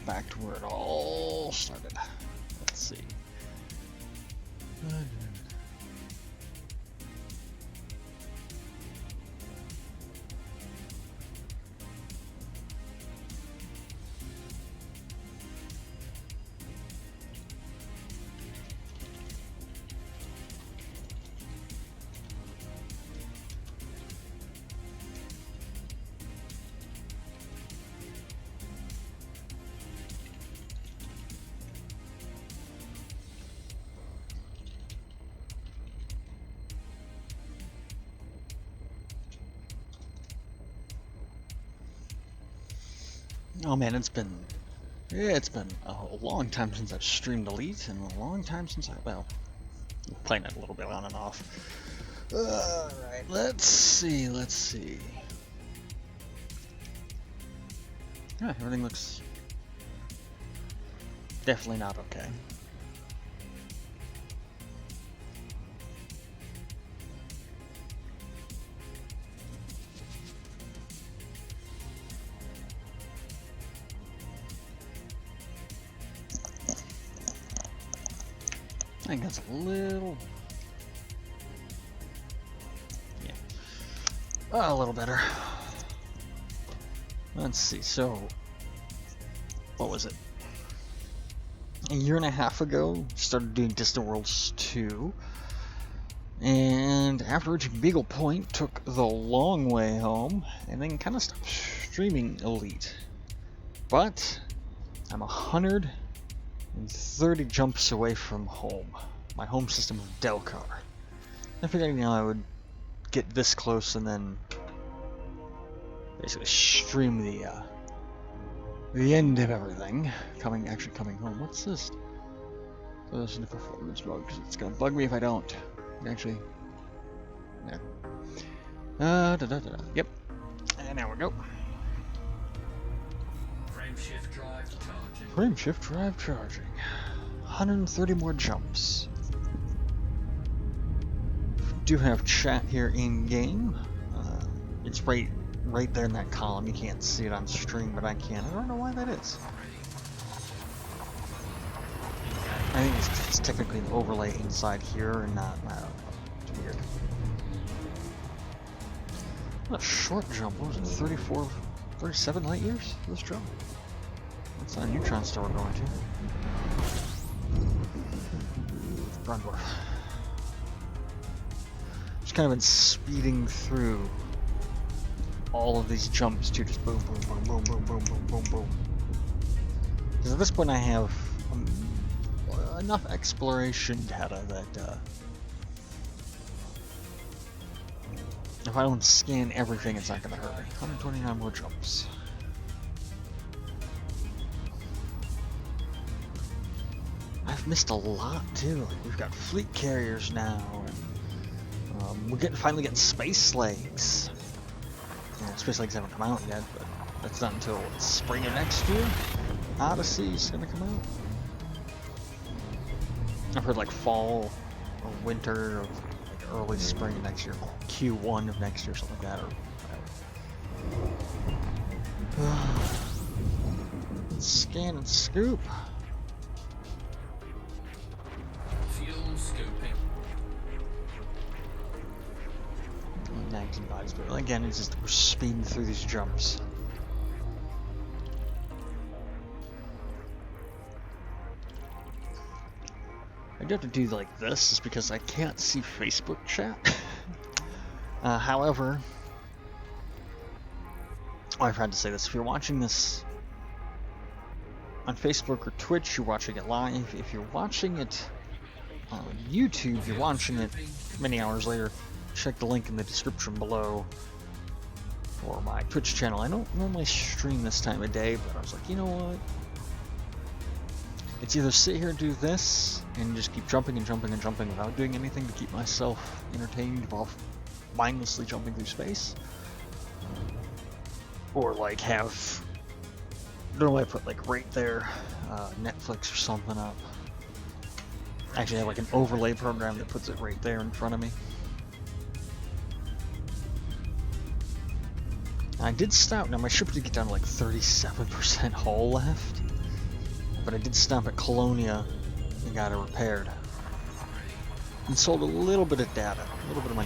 back to where it all started. Let's see. Oh man, it's been a long time since I've streamed Elite, and a long time since I'm playing it a little bit on and off. Alright, let's see. Yeah, everything looks definitely not okay. I think that's a little, yeah, a little better. Let's see, so, what was it? A year and a half ago, started doing Distant Worlds 2, and after reaching Beagle Point, took the long way home, and then kind of stopped streaming Elite. But, I'm 130 jumps away from home. My home system of Delcar. I figured, I would get this close and then basically stream the end of everything. Actually coming home. What's this? So this is the performance mode because it's gonna bug me if I don't. Actually, yeah. Yep. And there we go. Frame shift drive charging. 130 more jumps. Do have chat here in game. It's right there in that column. You can't see it on stream, but I can. I don't know why that is. I think it's technically an overlay inside here and not. I don't know. It's weird. What a short jump. What was it? 37 light years for this jump? That's not a neutron star we're going to. Brundorf. Just kind of been speeding through all of these jumps too, just boom, boom, boom, boom, boom, boom, boom, boom, boom. Because at this point I have enough exploration data that if I don't scan everything, it's not going to hurt me. 129 more jumps. I've missed a lot too. Like, we've got fleet carriers now, and we're finally getting space legs. Yeah, space legs haven't come out yet, but that's not until spring of next year. Odyssey's gonna come out. I've heard like fall or winter or like early spring of next year, Q1 of next year, something like that, or whatever. Let's scan and scoop. Scooping. 19 bodies, but again, it's just we're speeding through these jumps. I do have to do like this, is because I can't see Facebook chat. However, I forgot to say this: if you're watching this on Facebook or Twitch, you're watching it live. If you're watching it on YouTube, you're watching it many hours later. Check the link in the description below for my Twitch channel. I don't normally stream this time of day, but I was like, you know what? It's either sit here and do this and just keep jumping and jumping and jumping without doing anything to keep myself entertained while mindlessly jumping through space, or like have, I don't know, I put like right there Netflix or something up. Actually, I have like an overlay program that puts it right there in front of me. I did stop. Now my ship did get down to like 37% hull left. but I did stop at Colonia and got it repaired. And sold a little bit of data, a little bit of my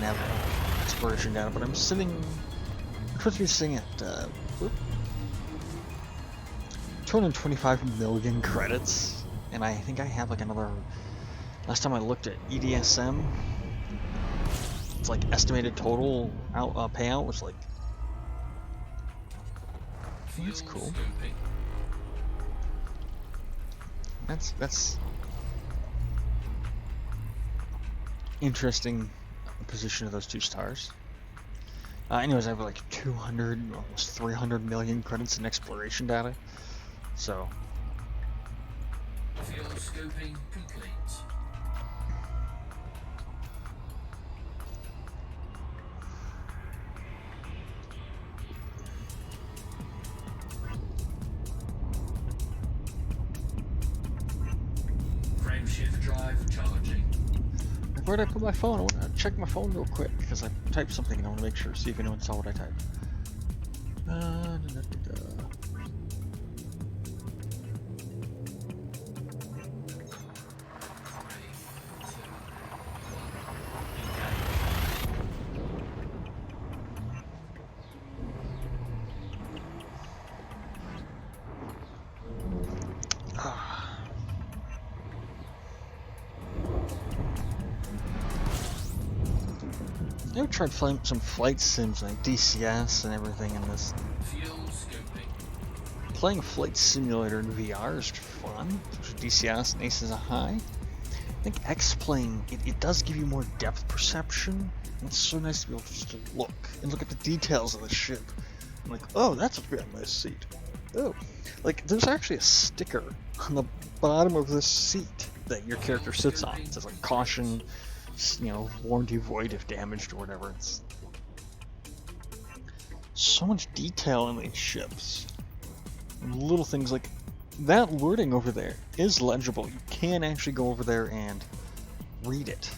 exploration data, but I'm supposed to be sitting at 225 million credits, and I think I have like another. Last time I looked at EDSM, it's like estimated total payout was like. That's cool. That's interesting position of those 2 stars. Anyways, I have like 200, almost 300 million credits in exploration data. So. Field scoping complete. Frameshift drive charging. Where did I put my phone? I want to check my phone real quick because I typed something and I want to make sure, see if anyone saw what I typed. I tried playing some flight sims like DCS and everything in this. Playing a flight simulator in VR is fun, especially DCS and Aces High. I think X-Plane, it does give you more depth perception. It's so nice to be able to just look at the details of the ship. I'm like, oh, that's a very nice seat. Oh, like there's actually a sticker on the bottom of this seat that your character sits on. It says like caution, warranty void if damaged or whatever. It's so much detail in these ships. And little things like that wording over there is legible. You can actually go over there and read it.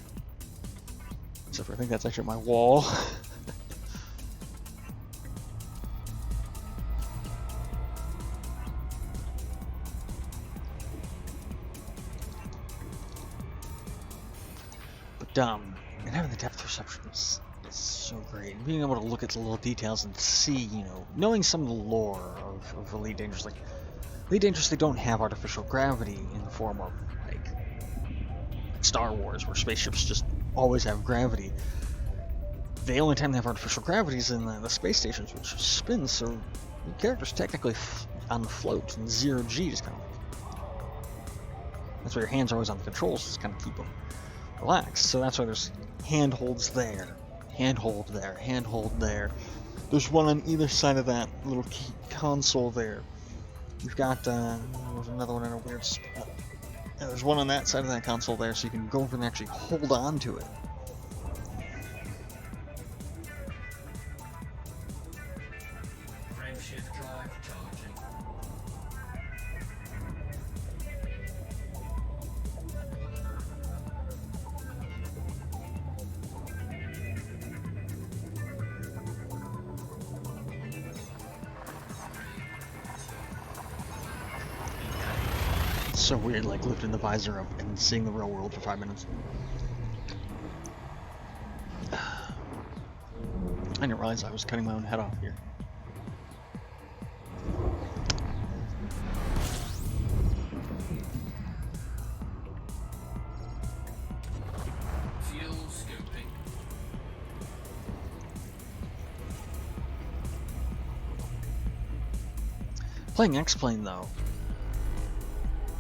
Except for I think that's actually my wall. But and having the depth perception is so great. And being able to look at the little details and see, knowing some of the lore of Elite Dangerous, like Elite Dangerous, they don't have artificial gravity in the form of like Star Wars, where spaceships just always have gravity. The only time they have artificial gravity is in the space stations, which spin, so your character's technically on the float, and 0G just kind of. That's why your hands are always on the controls, just kind of keep them relaxed. So that's why there's handholds there, handhold there, handhold there. There's one on either side of that little key console there. You've got, there's another one in a weird spot. Yeah, there's one on that side of that console there, so you can go over and actually hold on to it. Frameshift drive charging. It's so weird, like lifting the visor up and seeing the real world for 5 minutes. I didn't realize I was cutting my own head off here. Fuel scoping. Playing X-Plane though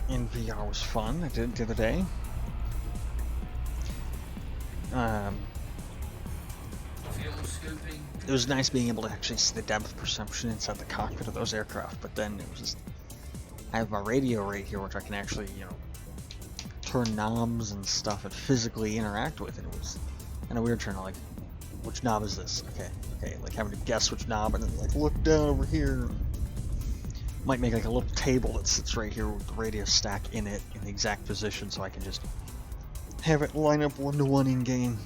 in VR was fun. I did it the other day. It was nice being able to actually see the depth perception inside the cockpit of those aircraft, but then it was just, I have my radio right here, which I can actually, turn knobs and stuff and physically interact with, and it was kind of weird trying to, like, which knob is this? Okay, like having to guess which knob and then, like, look down over here. Might make, like, a little table that sits right here with the radio stack in it in the exact position so I can just have it line up 1-to-1 in-game.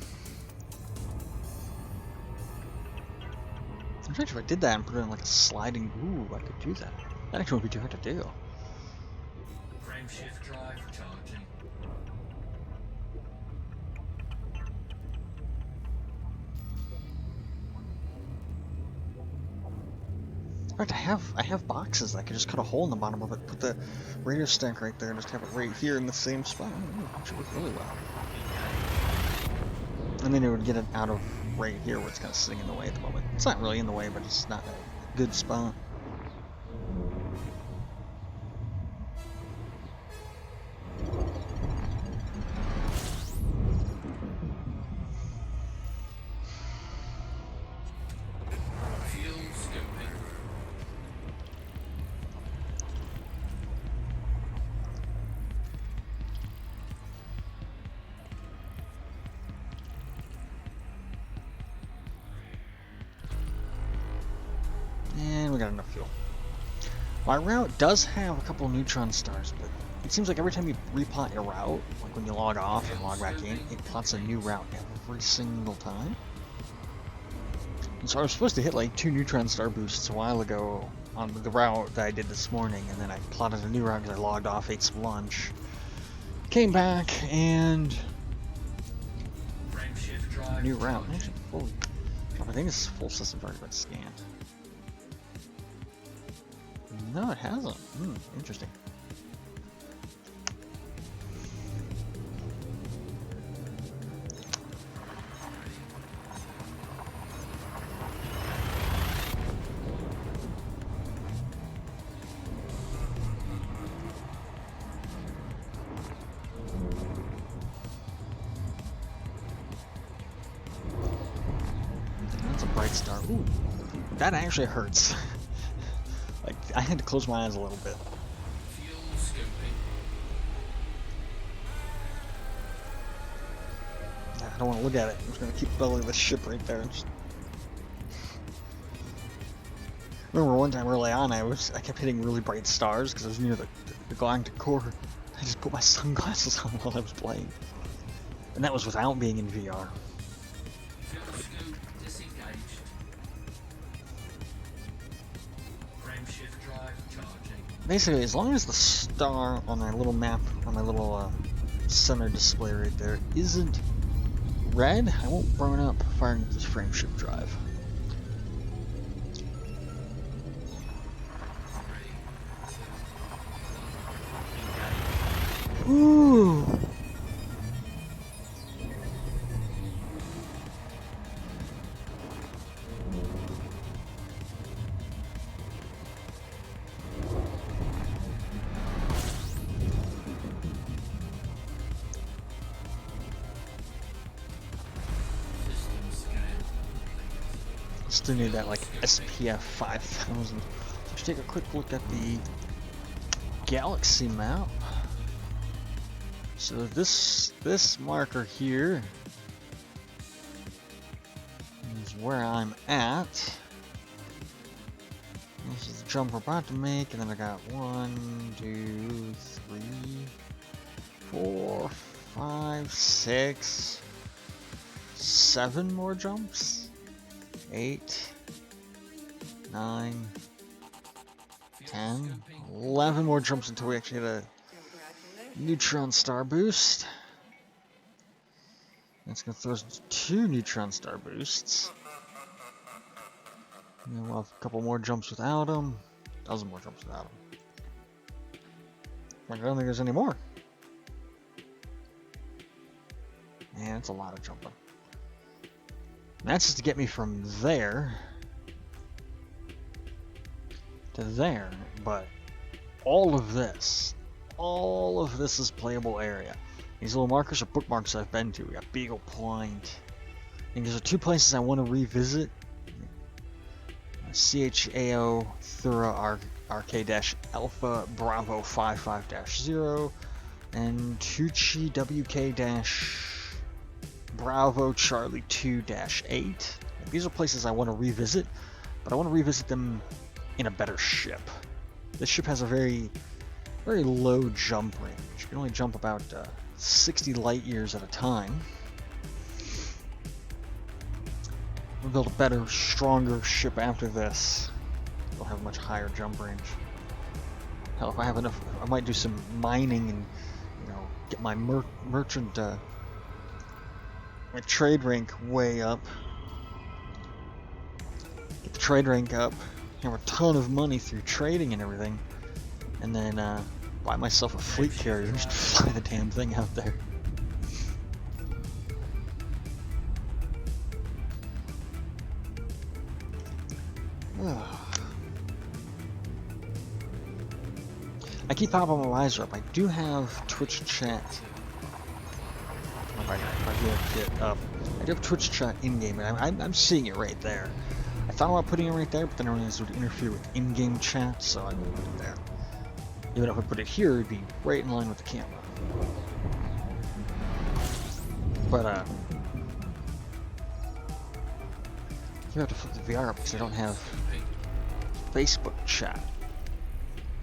I'm pretty sure if I did that and put it in like a sliding, ooh, I could do that. That actually would be too hard to do. Frameshift drive charging. In fact, I have boxes. I could just cut a hole in the bottom of it, put the radio stack right there, and just have it right here in the same spot. It should work really well. And then it would get it out of right here where it's kind of sitting in the way at the moment. It's not really in the way, but it's not a good spot. Fuel scoping. And we got enough fuel. My route does have a couple neutron stars, but it seems like every time you replot your route, like when you log off and log back in, it plots a new route every single time. And so I was supposed to hit like 2 neutron star boosts a while ago on the route that I did this morning, and then I plotted a new route because I logged off, ate some lunch, came back, and Frameshift drive new route. charging. Actually, fully, I think this full system's already been scanned. No, it hasn't. Interesting. That's a bright star. Ooh, that actually hurts. Like, I had to close my eyes a little bit. Fuel scoping. I don't want to look at it. I'm just going to keep building this ship right there. Remember one time early on, I kept hitting really bright stars because I was near the galactic core. I just put my sunglasses on while I was playing. And that was without being in VR. Fuel scope disengaged. Frameshift drive charging. Basically, as long as the star on my little map, on my little center display right there, isn't red, I won't burn up firing at this frameshift drive. Ooh! System scan. Still need that like SPF 5000. Let's take a quick look at the galaxy map. So this marker here is where I'm at. This is the jump we're about to make, and then I got 1, 2, 3, 4, 5, 6, 7 more jumps. 8, 9, 10, 11 more jumps until we actually hit a neutron star boost. That's going to throw us into 2 neutron star boosts. And then we'll have a couple more jumps without them. A dozen more jumps without them. I don't think there's any more. Man, it's a lot of jumping. And that's just to get me from there to there, but all of this is playable area. These little markers are bookmarks I've been to. We got Beagle Point. And these are 2 places I want to revisit. CHAO Thura RK-Alpha Bravo 55-0 and Tucci WK-Bravo Charlie 2-8. These are places I want to revisit, but I want to revisit them in a better ship. This ship has a very low jump range. You can only jump about 60 light years at a time. We'll build a better, stronger ship after this. It'll have a much higher jump range. Hell, if I have enough, I might do some mining and, you know, get my merchant, my trade rank way up. Get the trade rank up, have a ton of money through trading and everything, and then buy myself a fleet carrier and just fly the damn thing out there. I keep popping my visor up. I do have Twitch chat. If I get up, I do have Twitch chat in-game, and I'm seeing it right there. I thought about putting it right there, but then I realized it would interfere with in-game chat, so I won't put it there. Even if I put it here, it'd be right in line with the camera. But you have to flip the VR up because I don't have Facebook chat.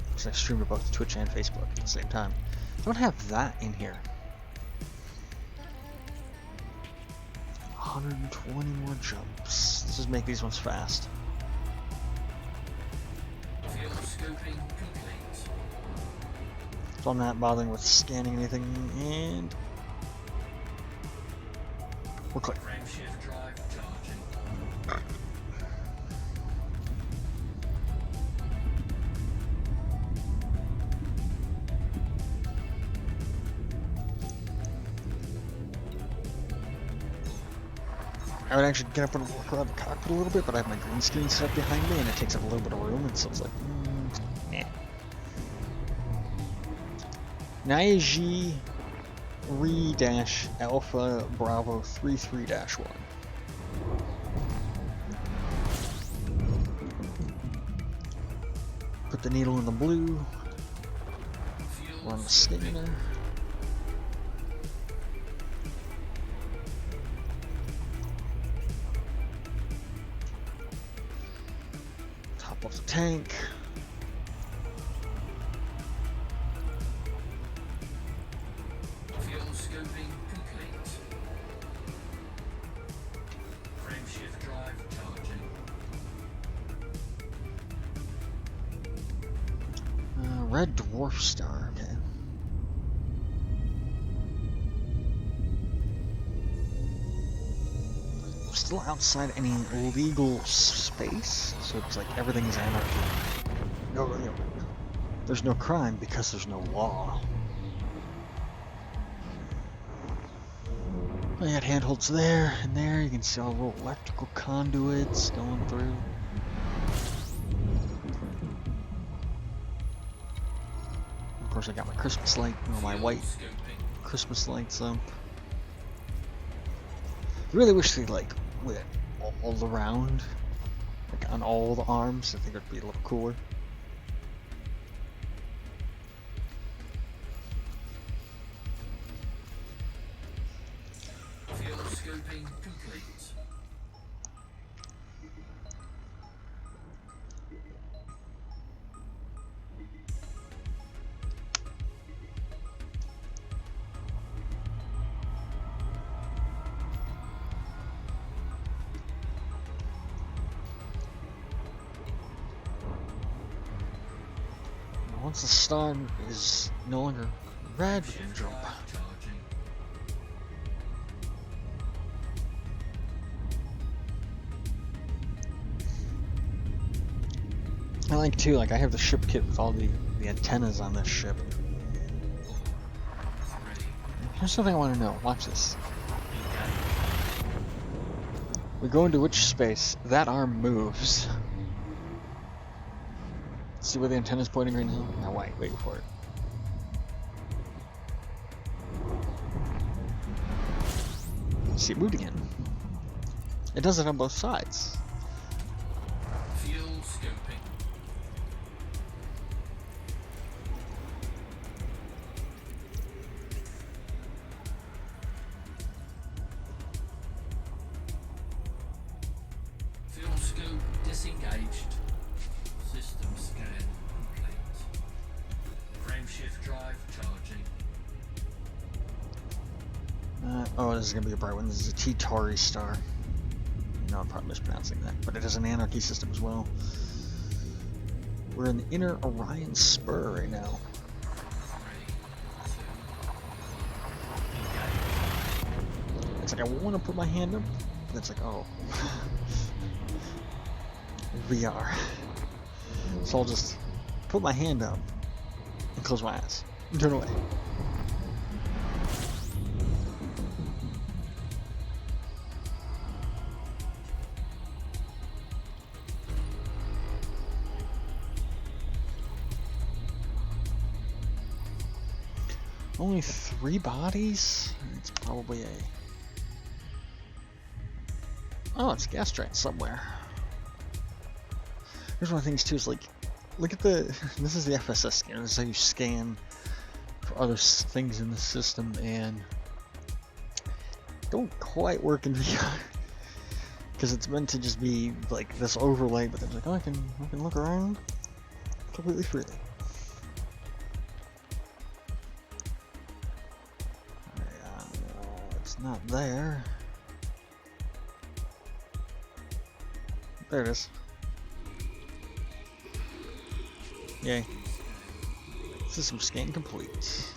Because I stream to both Twitch and Facebook at the same time. I don't have that in here. 120 more jumps. Let's just make these ones fast. Field scoping complete. So I'm not bothering with scanning anything, and we're clear. Frameshift drive charging. I would actually get up and walk around the cockpit a little bit, but I have my green screen set up behind me, and it takes up a little bit of room, and so it's like, nah. Naiji Re-Alpha Bravo 33-1. Put the needle in the blue. Run the scanner. Top off the tank. Field scoping complete. Frameshift drive charging. Red dwarf star. Okay. I'm still outside any legal space, so it's like everything is anarchy. No, there's no crime because there's no law. I got handholds there and there. You can see all the little electrical conduits going through. Of course, I got my Christmas light, or my white Christmas lights up. I really wish they like went all around, like on all the arms. I think it'd be a little cooler. Field scoping complete. Once the star is no longer red, we can Shift jump. drive charging. I like too, like I have the ship kit with all the antennas on this ship. Ready. Here's something I want to know. Watch this. We go into which space? That arm moves. See where the antenna's pointing right now? Now wait for it. See, it moved again. It does it on both sides. Field scoping. Field scope disengaged. System scan complete. Frameshift drive charging. Oh, this is gonna be a bright one. This is a T-Tauri star. No, I'm probably mispronouncing that, but it is an anarchy system as well. We're in the inner Orion Spur right now. It's like I want to put my hand up, but it's like, oh, VR. So I'll just put my hand up and close my eyes and turn away. Only 3 bodies? It's probably a... Oh, it's a gas giant somewhere. Here's one of the things too, is like, look at the... This is the FSS scanner. This is how you scan for other things in the system, and don't quite work in VR. Because it's meant to just be like this overlay, but it's like, oh, I can look around completely freely. It's not there. There it is. Yay. System scan complete.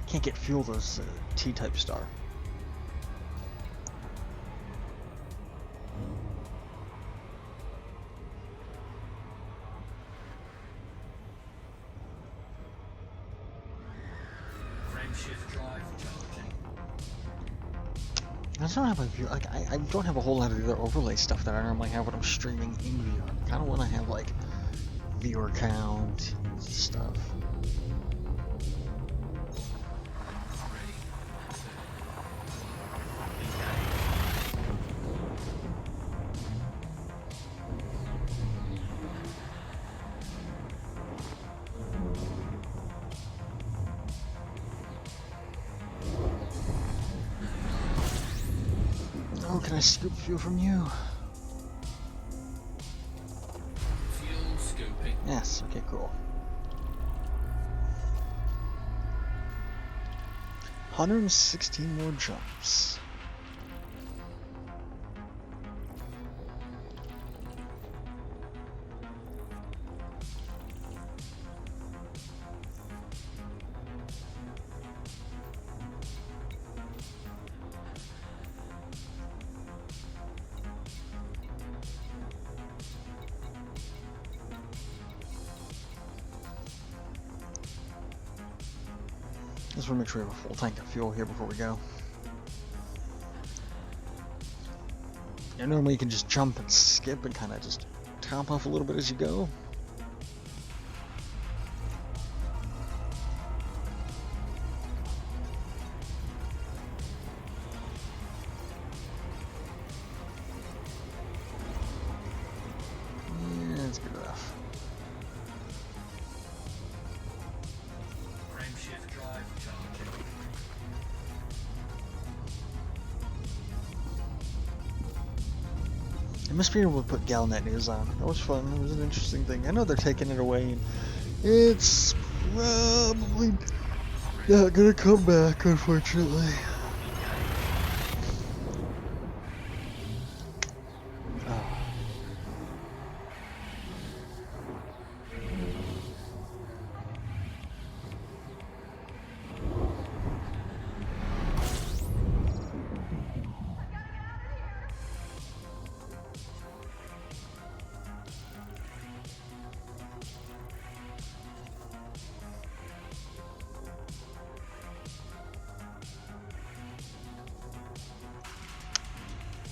Can't get fuel this T-type star. Frameshift drive charging. I don't have a view. Like I don't have a whole lot of the other overlay stuff that I normally have when I'm streaming in VR. I kind of want to have like viewer count and stuff. Oh, can I scoop fuel from you? Fuel scoping. Yes, okay, cool. 116 more jumps. Just want to make sure we have a full tank of fuel here before we go. And normally you can just jump and skip and kind of just top off a little bit as you go. Yeah, that's good enough. Frameshift drive charging. I miss being able to put Galnet news on. That was fun. It was an interesting thing. I know they're taking it away, and it's probably not gonna come back, unfortunately. Oh.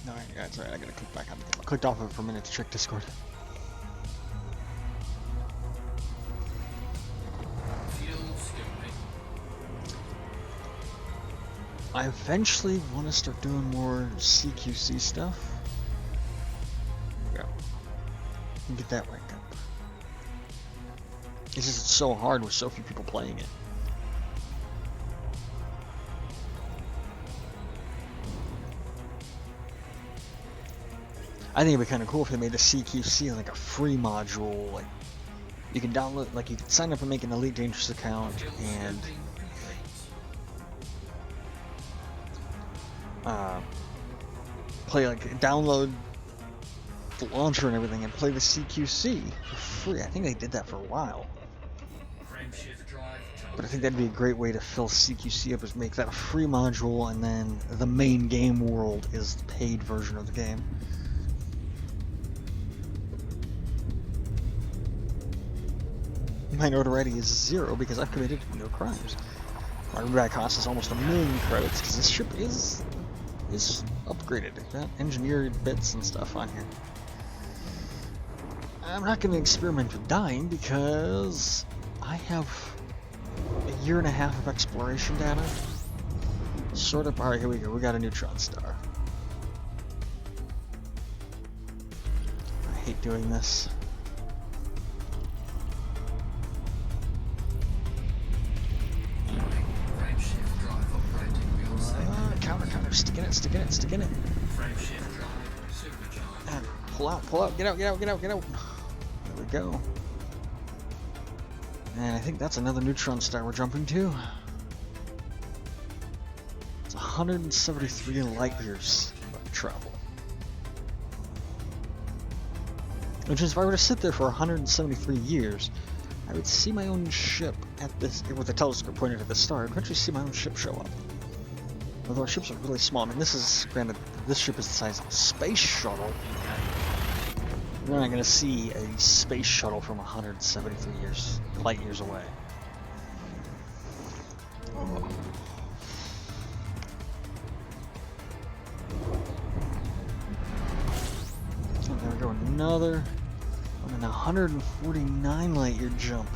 Alright, yeah, it's alright. I gotta click back on the game. I clicked off of it for a minute to check Discord. Fuel scoping. I eventually want to start doing more CQC stuff. There we go. And get that ranked up. It's just so hard with so few people playing it. I think it'd be kind of cool if they made the CQC like a free module. Like you can download, like you can sign up and make an Elite Dangerous account Fuel and scoping complete. play like download the launcher and everything and play the CQC for free. I think they did that for a while. Frameshift drive But I charging. think that'd be a great way to fill CQC up, is make that a free module, and then the main game world is the paid version of the game. My notoriety is 0 because I've committed no crimes. My rebuy cost is almost 1,000,000 credits because this ship is upgraded. It got engineered bits and stuff on here. I'm not going to experiment with dying because I have a year and a half of exploration data. Sort of. Alright, here we go. We got a neutron star. I hate doing this. Frameshift drive operating beyond segment. Counter. Stick in it. Frameshift drive supercharged. And pull out. Get out. There we go. And I think that's another neutron star we're jumping to. It's 173 light years of travel. Which is, if I were to sit there for 173 years, I would see my own ship at this, with a telescope pointed at the star. I'd eventually see my own ship show up. Although our ships are really small. I mean, this is, granted, this ship is the size of a space shuttle. We're not going to see a space shuttle from 173 light years away. Oh. And there we go, another 149 light year jump.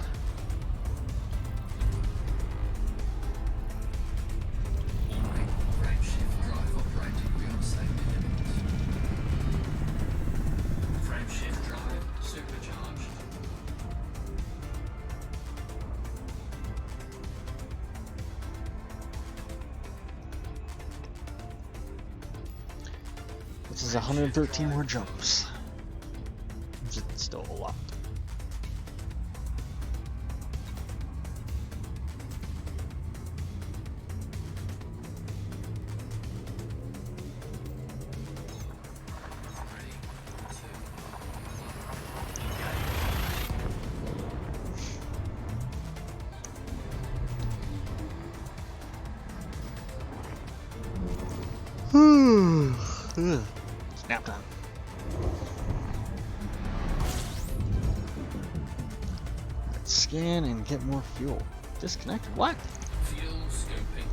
Frameshift drive operating beyond segment. Frameshift drive supercharged. This is 113 more jumps. Which is still a lot. Snap time. Let's scan and get more fuel. Disconnected? What? Fuel scoping.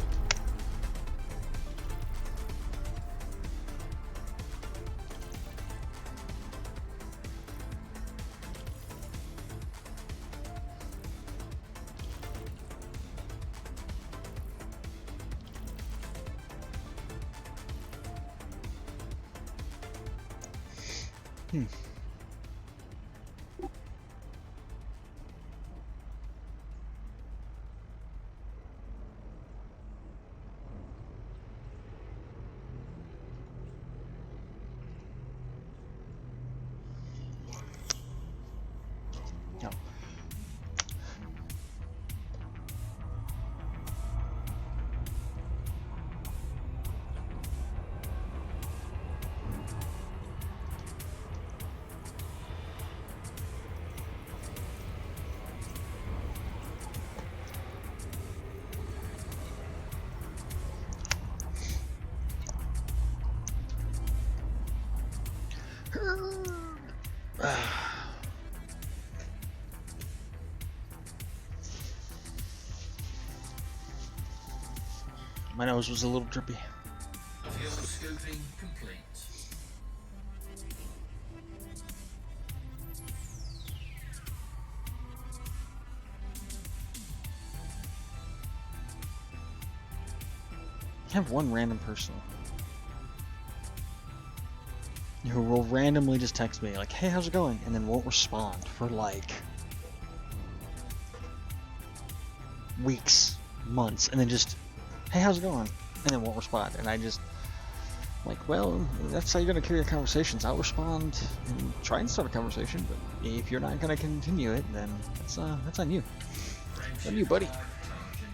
No. My nose was a little drippy. Fuel scoping complete. I have one random person who will randomly just text me like, hey, how's it going? And then won't respond for like weeks, months, and then just, hey, how's it going? And then won't respond. And I just, like, well, that's how you're going to carry your conversations. I'll respond and try and start a conversation, but if you're not going to continue it, then that's on you. That's on you, buddy. Drive charging.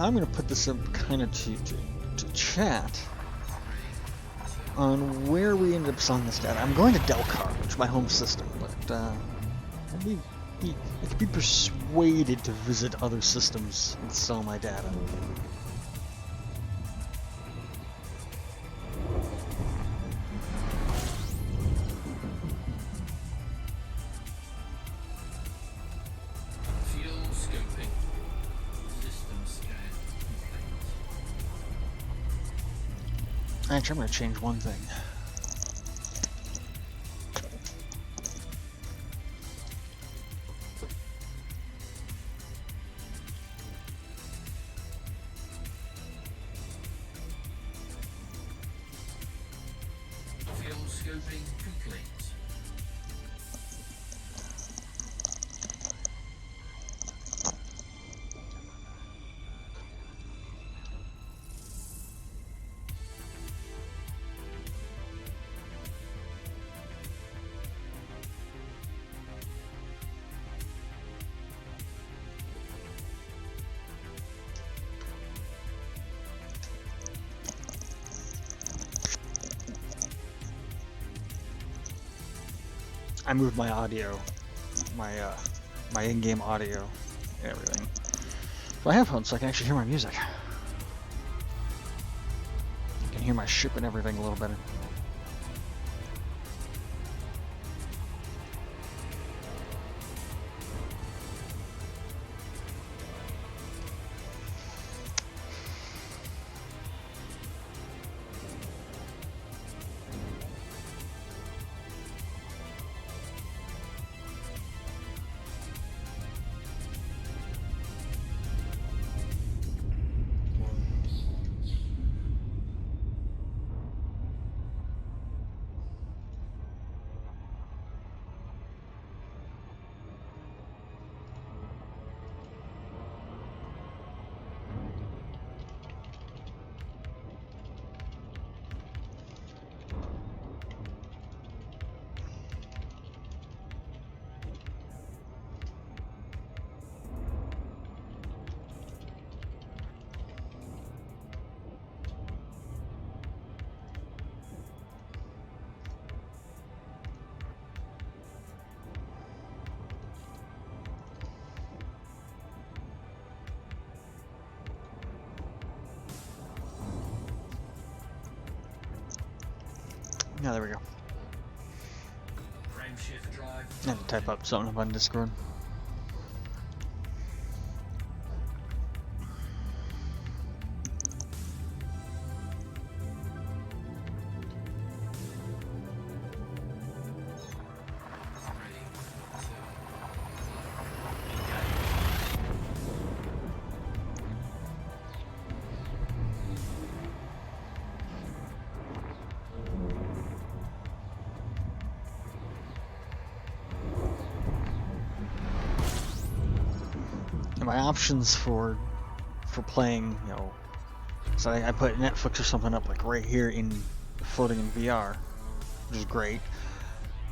I'm going to put this up kind of to chat on where we ended up selling this data. I'm going to Delcar, which is my home system, but I could be persuaded to visit other systems and sell my data. Fuel scoping. System scan complete. Actually, I'm going to change one thing. Fuel scoping complete. I moved my audio, my in-game audio, and everything. So I have headphones, so I can actually hear my music. I can hear my ship and everything a little better. Yeah, there we go. Frame shift drive. I had to type up something on Discord. And my options for playing, you know, so I put Netflix or something up like right here in floating in VR, which is great.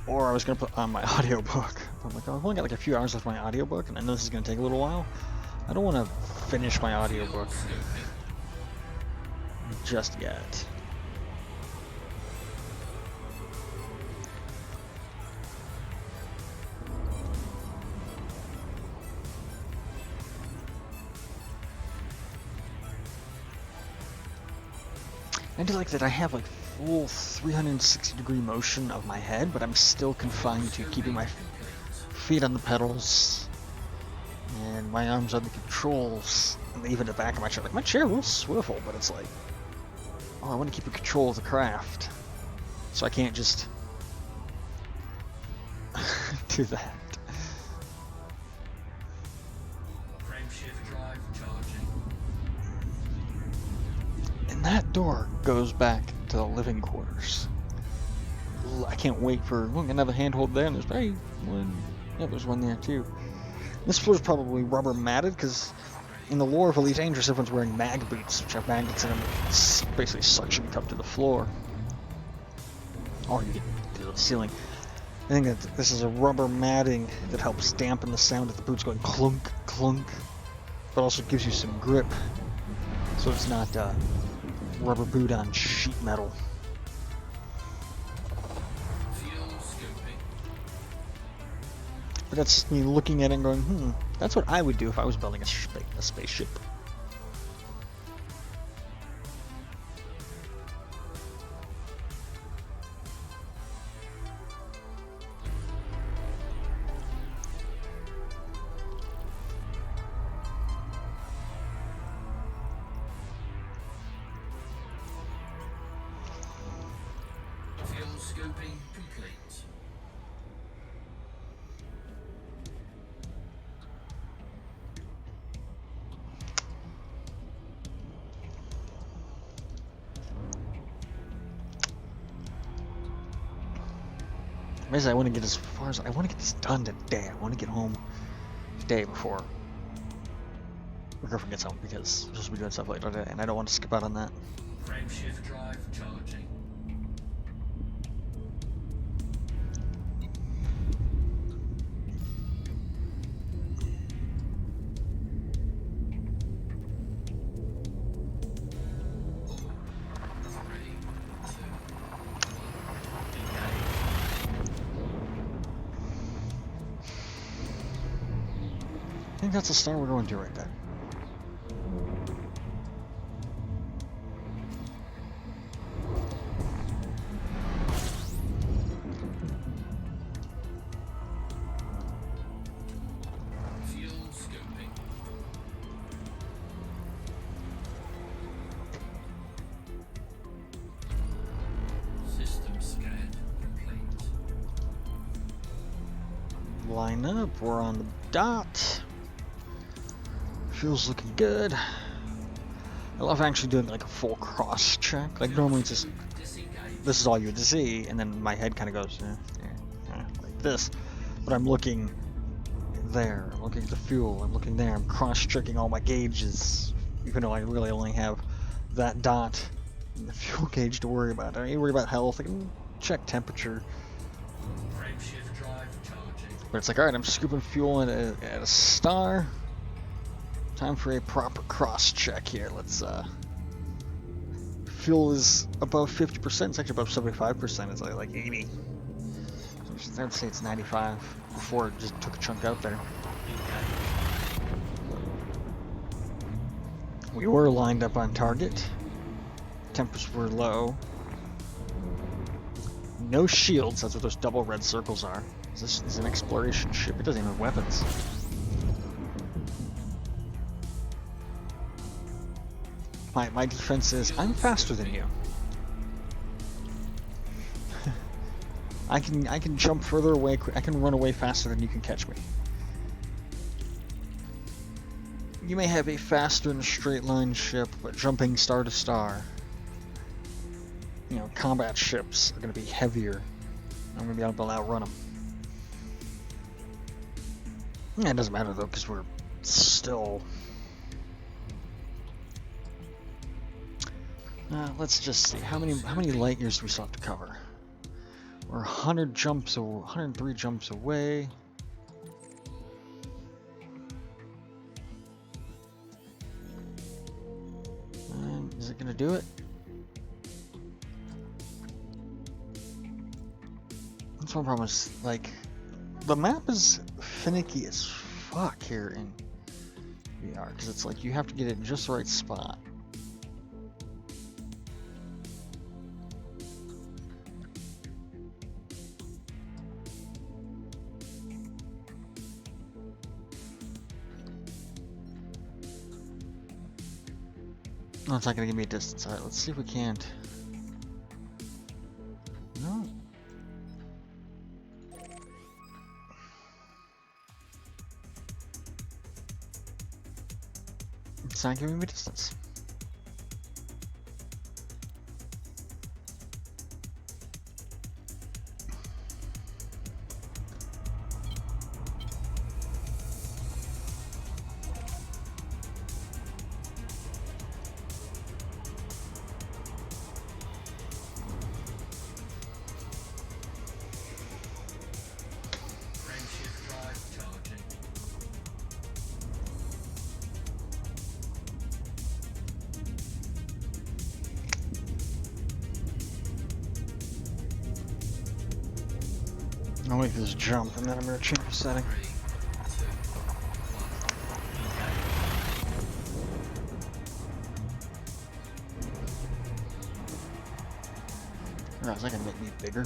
Or I was gonna put on my audiobook. I'm like, oh, I've only got like a few hours left of my audiobook, and I know this is gonna take a little while. I don't want to finish my audiobook just yet. I do like that I have like full 360-degree motion of my head, but I'm still confined to keeping my feet on the pedals and my arms on the controls, and even the back of my chair. Like, my chair will swivel, but it's like, oh, I want to keep in control of the craft, so I can't just do that. Frame shift drive charging. And that door goes back to the living quarters. I can't wait for, look, another handhold there, and there's probably one, yeah, there's one there too. This floor's probably rubber matted, because in the lore of Elite Dangerous, everyone's wearing mag boots, which have magnets in them, it's basically suction cup to the floor. Or you get to the ceiling. I think that this is a rubber matting that helps dampen the sound of the boots going clunk, clunk, but also gives you some grip so it's not rubber boot on sheet metal. Fuel scoping. But that's me looking at it and going, that's what I would do if I was building a spaceship. Fuel scoping complete. Basically, I want to get as far as I want to get this done today. I want to get home today before my girlfriend gets home because we're supposed to be doing stuff later today, and I don't want to skip out on that. Frameshift drive charging. I think that's the star we're going to right there. Fuel scoping. System scan complete. Line up, we're on the dot. Fuel's looking good. I love actually doing like a full cross check. Like normally it's just, Disengage. this is all you would see, and then my head kind of goes like this. But I'm looking there, I'm looking at the fuel, I'm looking there, I'm cross-checking all my gauges, even though I really only have that dot and the fuel gauge to worry about. I don't need to worry about health. I can check temperature, Frameshift drive charging. but it's like, alright, I'm scooping fuel at a star. Time for a proper cross-check here. Let's, fuel is above 50%, it's actually above 75%, it's like 80. So I'd say it's 95 before it just took a chunk out there. We were lined up on target. Temps were low. No shields, that's what those double red circles are. This is an exploration ship, it doesn't even have weapons. My defense is, I'm faster than you. I can jump further away, I can run away faster than you can catch me. You may have a faster and straight line ship, but jumping star to star, you know, combat ships are going to be heavier. I'm going to be able to outrun them. Yeah, it doesn't matter though, because we're still... let's just see, how many light years do we still have to cover? We're 103 jumps away. And is it gonna do it? That's one problem is, like, the map is finicky as fuck here in VR, because it's like you have to get it in just the right spot. No, it's not gonna give me a distance. Alright, let's see if we can't. No. It's not giving me distance. Frameshift drive charging. I'll make this jump and then I'm gonna change the setting. 3, 2, 1. Or else I can make me bigger.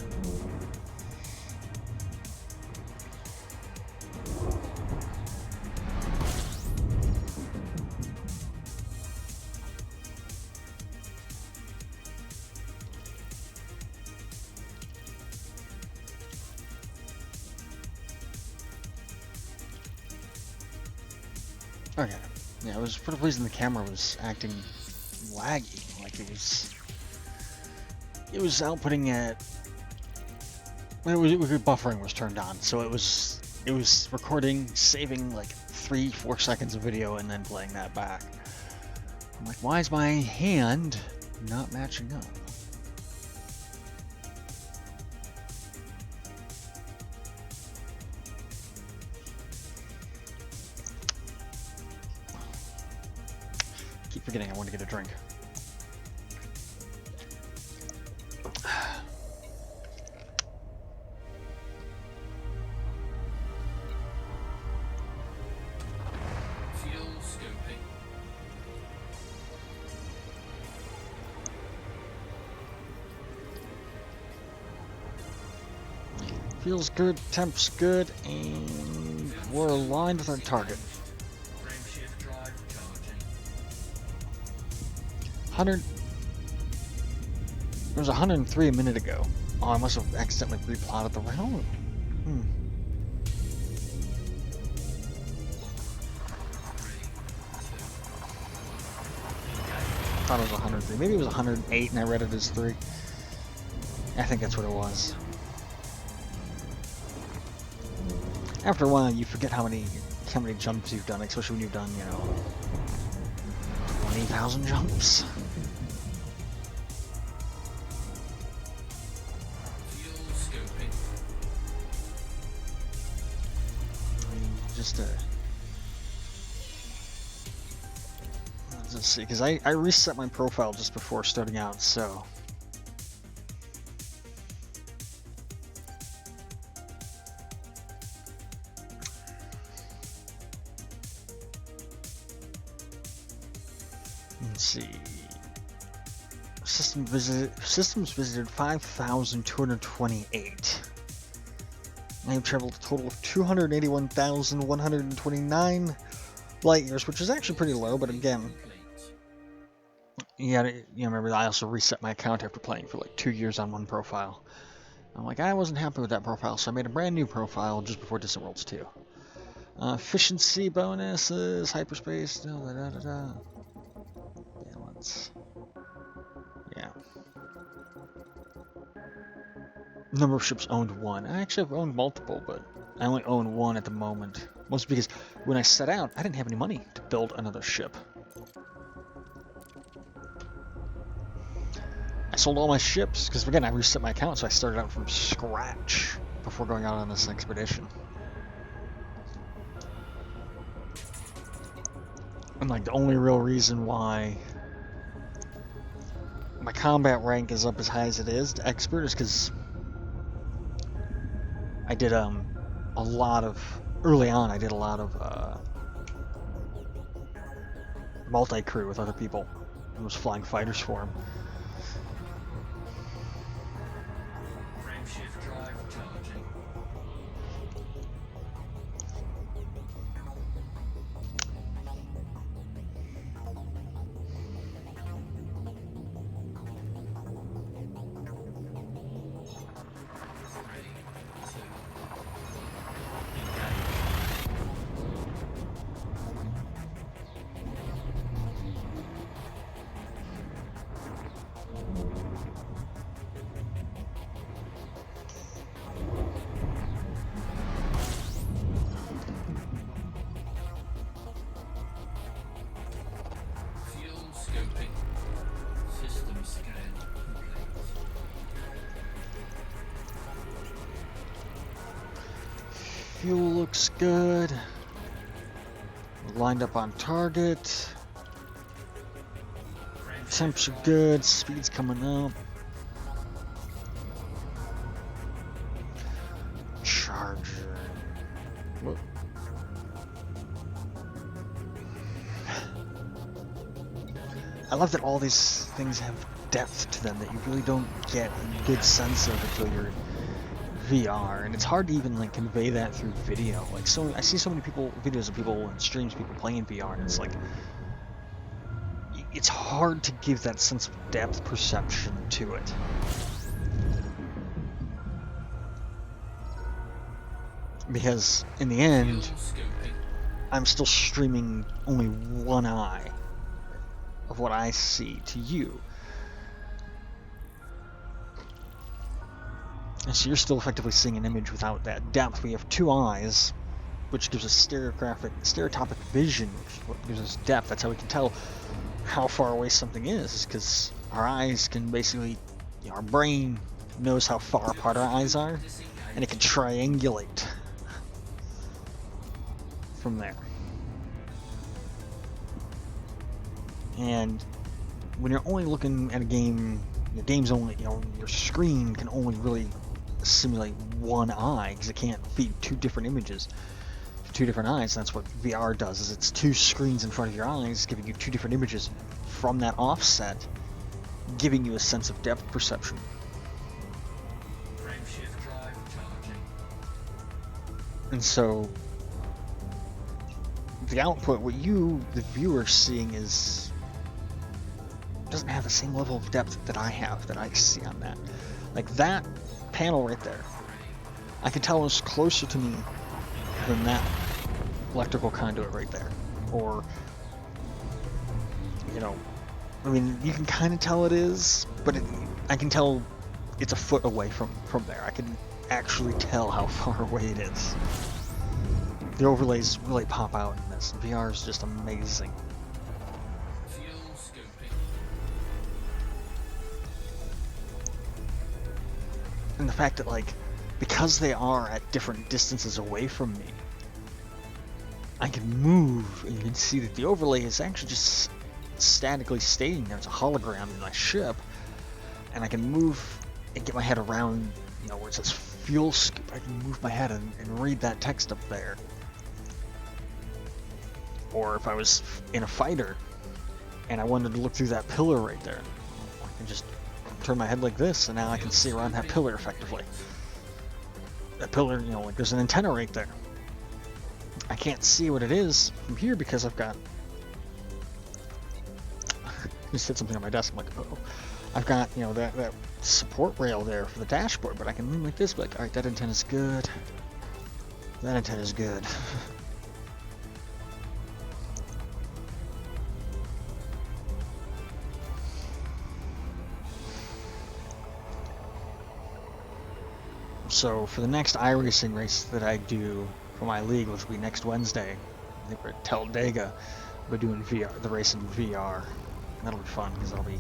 Okay. Yeah, it was for the reason the camera was acting laggy, like it was outputting at buffering was turned on, so it was recording, saving like 3-4 seconds of video and then playing that back. I'm like, why is my hand not matching up? Keep forgetting I want to get a drink. Fuel scoping. Feels good, temp's good, and we're aligned with our target. Frameshift drive charging. 100. There was 103 a minute ago. Oh, I must have accidentally replotted the round. Thought it was 103. Maybe it was 108 and I read it as 3. I think that's what it was. After a while, you forget how many jumps you've done, especially when you've done, 20,000 jumps. Fuel scoping. Just let's see, because I reset my profile just before starting out, so. Let's see. Systems visited 5,228. I have traveled a total of 281,129 light years, which is actually pretty low, but again, you remember I also reset my account after playing for like 2 years on one profile. I'm like, I wasn't happy with that profile, so I made a brand new profile just before Distant Worlds 2. Efficiency bonuses, hyperspace, balance. Yeah. Number of ships owned 1. I actually have owned multiple, but I only own 1 at the moment. Mostly because when I set out, I didn't have any money to build another ship. I sold all my ships, because again, I reset my account, so I started out from scratch before going out on this expedition. And like the only real reason why my combat rank is up as high as it is to expert is because I did early on I did a lot of multi-crew with other people. I was flying fighters for them. Frameshift drive charging. Fuel scoping. System scan complete. Fuel looks good. We're lined up on target. Temps are good. Speed's coming up. love that all these things have depth to them that you really don't get a good sense of until you're VR, and it's hard to even like convey that through video. Like, so I see so many videos of people and streams people playing VR, and it's like it's hard to give that sense of depth perception to it. Because in the end, I'm still streaming only one eye of what I see to you. And so you're still effectively seeing an image without that depth. We have two eyes, which gives us stereotopic vision, which is what gives us depth. That's how we can tell how far away something is because our eyes can basically, our brain knows how far apart our eyes are, and it can triangulate from there. And when you're only looking at a game, your game's only, your screen can only really simulate one eye because it can't feed two different images to two different eyes. That's what VR does, is it's two screens in front of your eyes giving you two different images from that offset, giving you a sense of depth perception. And so the output, what you, the viewer, seeing doesn't have the same level of depth that I have, that I see on that. Like that panel right there, I can tell it's closer to me than that electrical conduit right there. Or, I mean, you can kind of tell it is, but I can tell it's a foot away from there. I can actually tell how far away it is. The overlays really pop out in this. VR is just amazing. And the fact that, like, because they are at different distances away from me, I can move, and you can see that the overlay is actually just statically staying there. It's a hologram in my ship, and I can move and get my head around, where it says fuel scoop. I can move my head and read that text up there. Or if I was in a fighter and I wanted to look through that pillar right there, I can just turn my head like this, and now I can see around that pillar effectively. That pillar, like there's an antenna right there. I can't see what it is from here because I've got... just hit something on my desk. I'm like, oh, I've got, that support rail there for the dashboard, but I can lean like this, be like, all right, that antenna's good. That antenna's good. So for the next iRacing race that I do for my league, which will be next Wednesday, I think we're at Talladega, we're doing the race in VR. That'll be fun because I'll be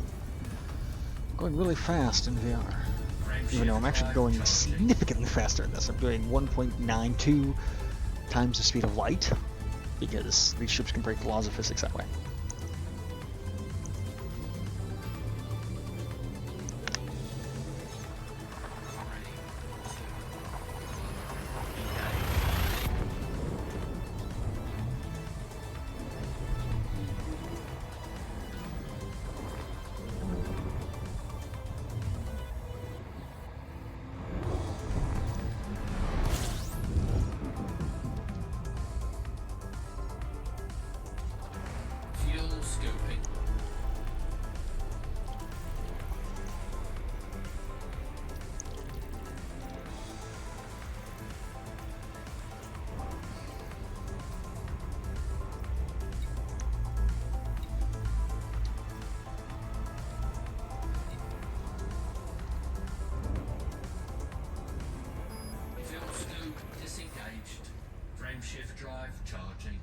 going really fast in VR. Even though I'm actually going significantly faster in this. I'm doing 1.92 times the speed of light because these ships can break the laws of physics that way. Shift drive charging.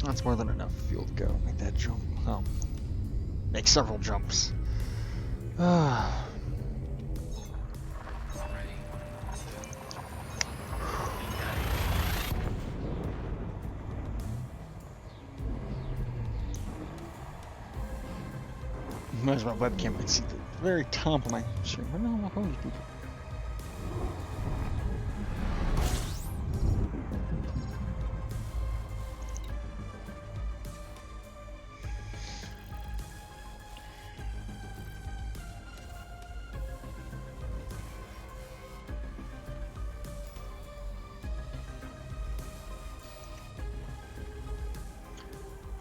That's more than enough fuel to go. Make that jump. Oh. Make several jumps. Ah. As my webcam, I can see the very top of my screen. Where the hell are these people?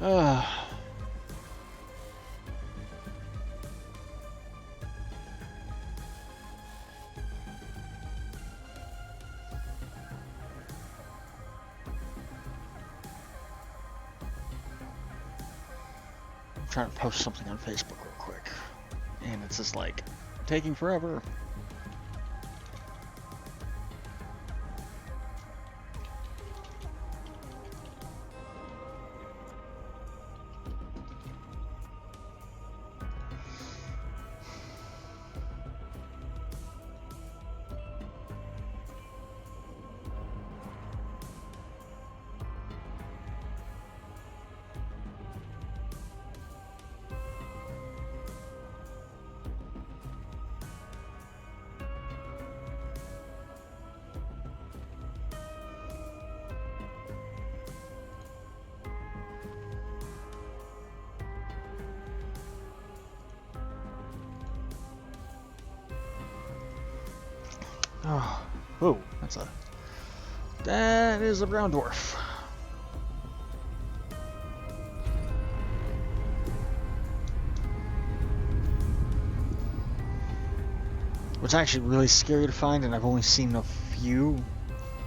Uh, I'm trying to post something on Facebook real quick, and it's just like taking forever. Oh, whoa, that is a brown dwarf. What's actually really scary to find, and I've only seen a few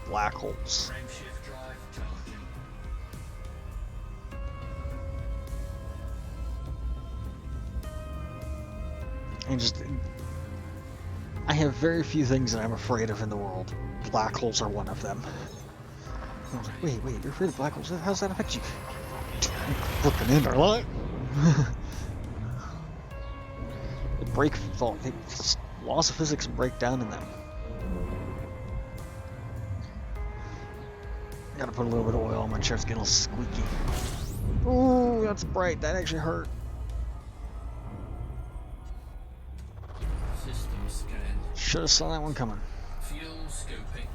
black holes. Frameshift drive charging. And just, I have very few things that I'm afraid of in the world. Black holes are one of them. I was like, wait, you're afraid of black holes? How does that affect you? Looking in, are like, laws of physics break down in them. Gotta put a little bit of oil on my chair, it's getting a little squeaky. Ooh, that's bright, that actually hurt. System scan. Should have saw that one coming. Fuel scoping.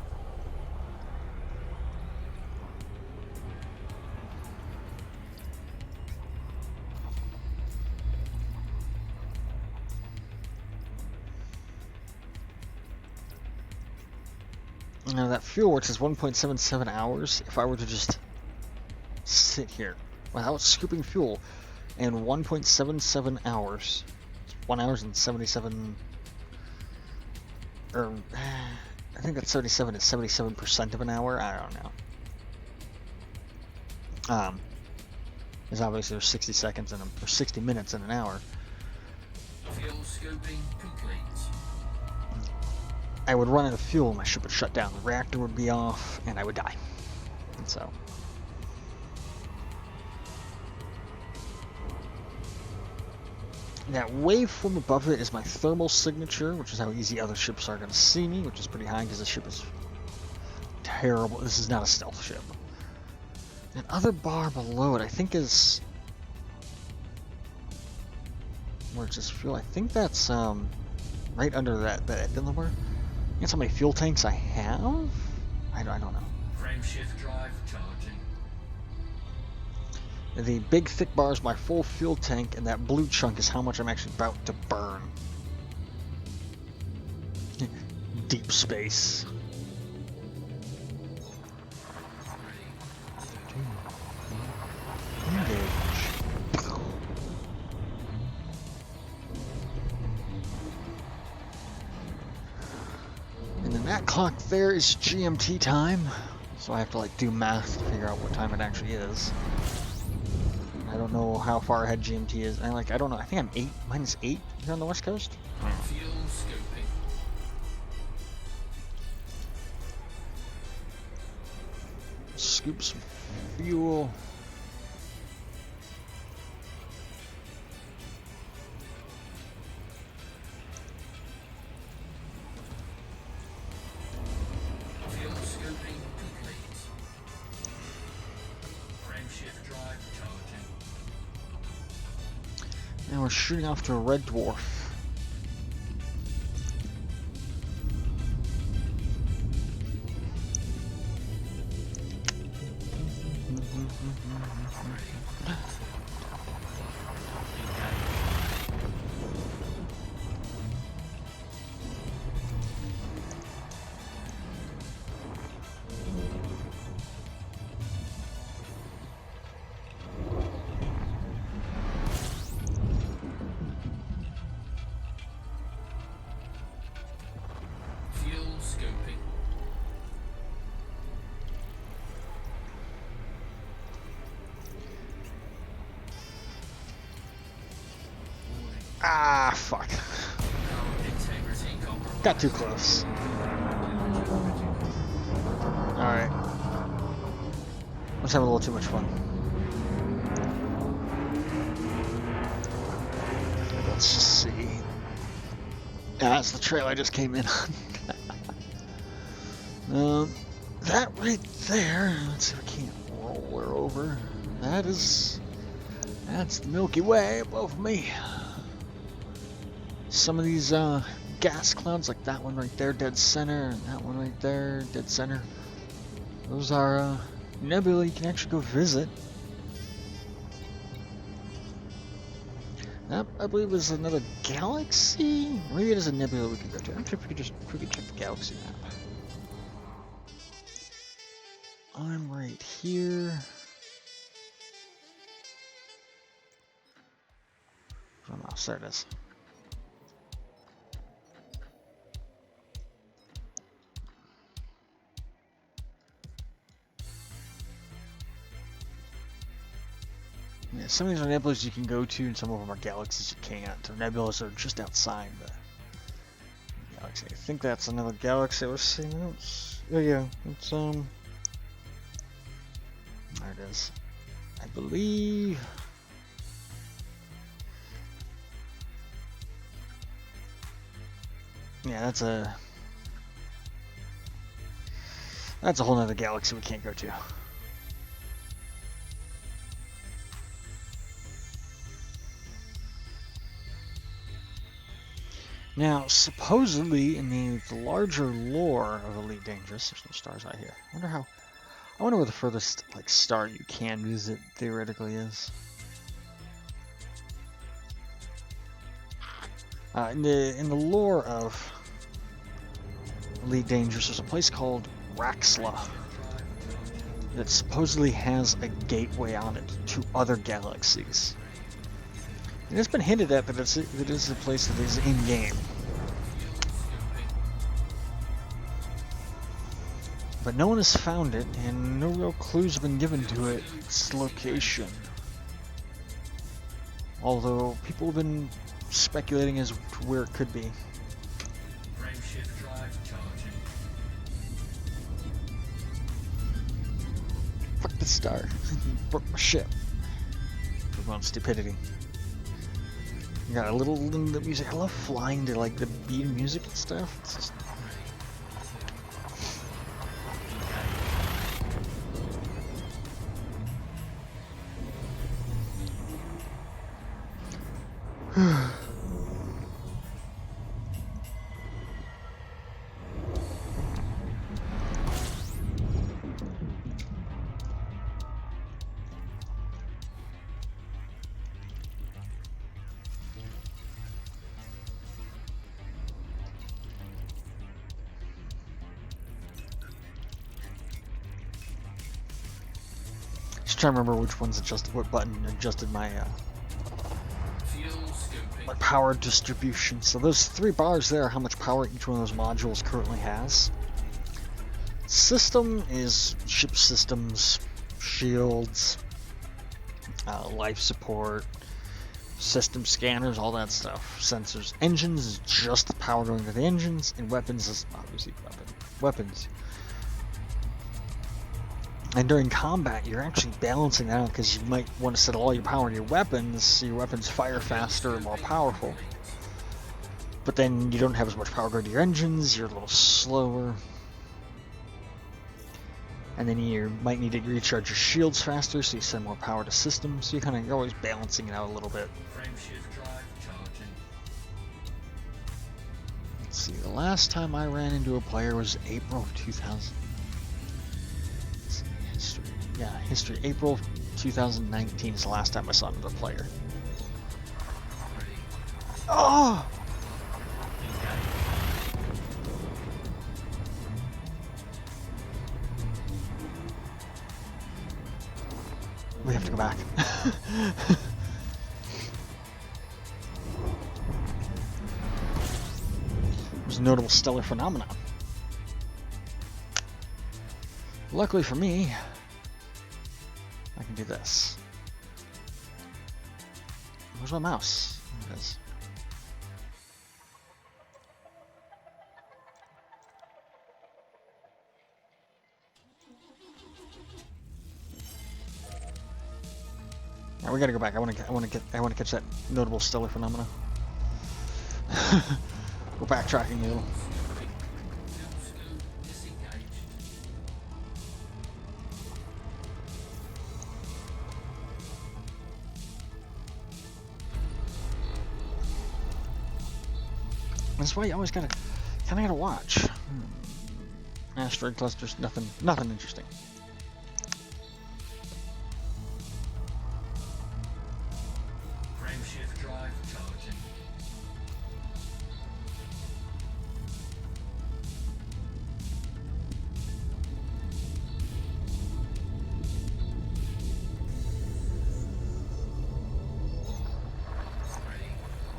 Now that fuel, which is 1.77 hours, if I were to just sit here without scooping fuel, and 1.77 hours, 1 hour and 77, or I think that's 77 is 77% of an hour. I don't know. Because obviously there's 60 seconds in or 60 minutes in an hour. Fuel scoping complete. I would run out of fuel, my ship would shut down, the reactor would be off, and I would die. And so. That waveform above it is my thermal signature, which is how easy other ships are going to see me, which is pretty high because the ship is terrible. This is not a stealth ship. That other bar below it, I think is... Where it's just fuel. I think that's right under that end bar. Guess how many fuel tanks I have? I don't know. Frameshift drive charging. The big thick bar is my full fuel tank, and that blue chunk is how much I'm actually about to burn. Deep space. Engage. And then that clock there is GMT time, so I have to like do math to figure out what time it actually is. I don't know how far ahead GMT is. I don't know. I think I'm -8 here on the West Coast. Fuel scoping. Scoop some fuel. Fuel scoping complete. Frameshift drive charging. Now we're shooting off to a red dwarf. Ah, fuck. Integrity compromised. Got too close. Alright. Let's have a little too much fun. Let's just see. Yeah, that's the trail I just came in on. That right there, let's see if I can't roll her over. That's the Milky Way above me. Some of these gas clouds, like that one right there, dead center, and that one right there, dead center. Those are nebulae you can actually go visit. That, I believe, is another galaxy. Maybe it is a nebula we could go to. I'm sure if we could check the galaxy map. I'm right here. Oh, mouse, there it is. Yeah, some of these are nebulas you can go to, and some of them are galaxies you can't. Or nebulas are just outside the galaxy. I think that's another galaxy I was seeing. Oh yeah, it's there it is. I believe. Yeah, that's a whole nother galaxy we can't go to. Now, supposedly, in the larger lore of Elite Dangerous, there's no stars out here. I wonder where the furthest star you can visit theoretically is. In the lore of Elite Dangerous, there's a place called Raxla that supposedly has a gateway on it to other galaxies. And it's been hinted at that it is a place that is in-game. But no one has found it, and no real clues have been given to its location. Although people have been speculating as to where it could be. Frameshift drive charging. Fuck the star. Broke my ship. Come on, stupidity. You got a little the music. I love flying to the beat of music and stuff. It's just... Just trying to remember which ones adjusted, what button adjusted my Fuel scooping. my power distribution. So those 3 bars there are how much power each one of those modules currently has. System is ship systems, shields, life support, system scanners, all that stuff. Sensors. Engines is just the power going to the engines, and weapons is obviously weapons. And during combat, you're actually balancing that out because you might want to set all your power to your weapons so your weapons fire faster and more powerful. But then you don't have as much power going to your engines, you're a little slower. And then you might need to recharge your shields faster, so you send more power to systems. So you're always balancing it out a little bit. Frameshift drive charging. Let's see, the last time I ran into a player was April of 2000. History. April of 2019 is the last time I saw another player. Oh! We have to go back. There's a notable stellar phenomenon. Luckily for me, I can do this. Where's my mouse? There it is. Alright, we gotta go back. I wanna catch that notable stellar phenomena. We're backtracking a little. Fuel scoop disengaged. That's why you always kinda gotta watch. Asteroid clusters, nothing interesting. Frame shift drive charging. Three,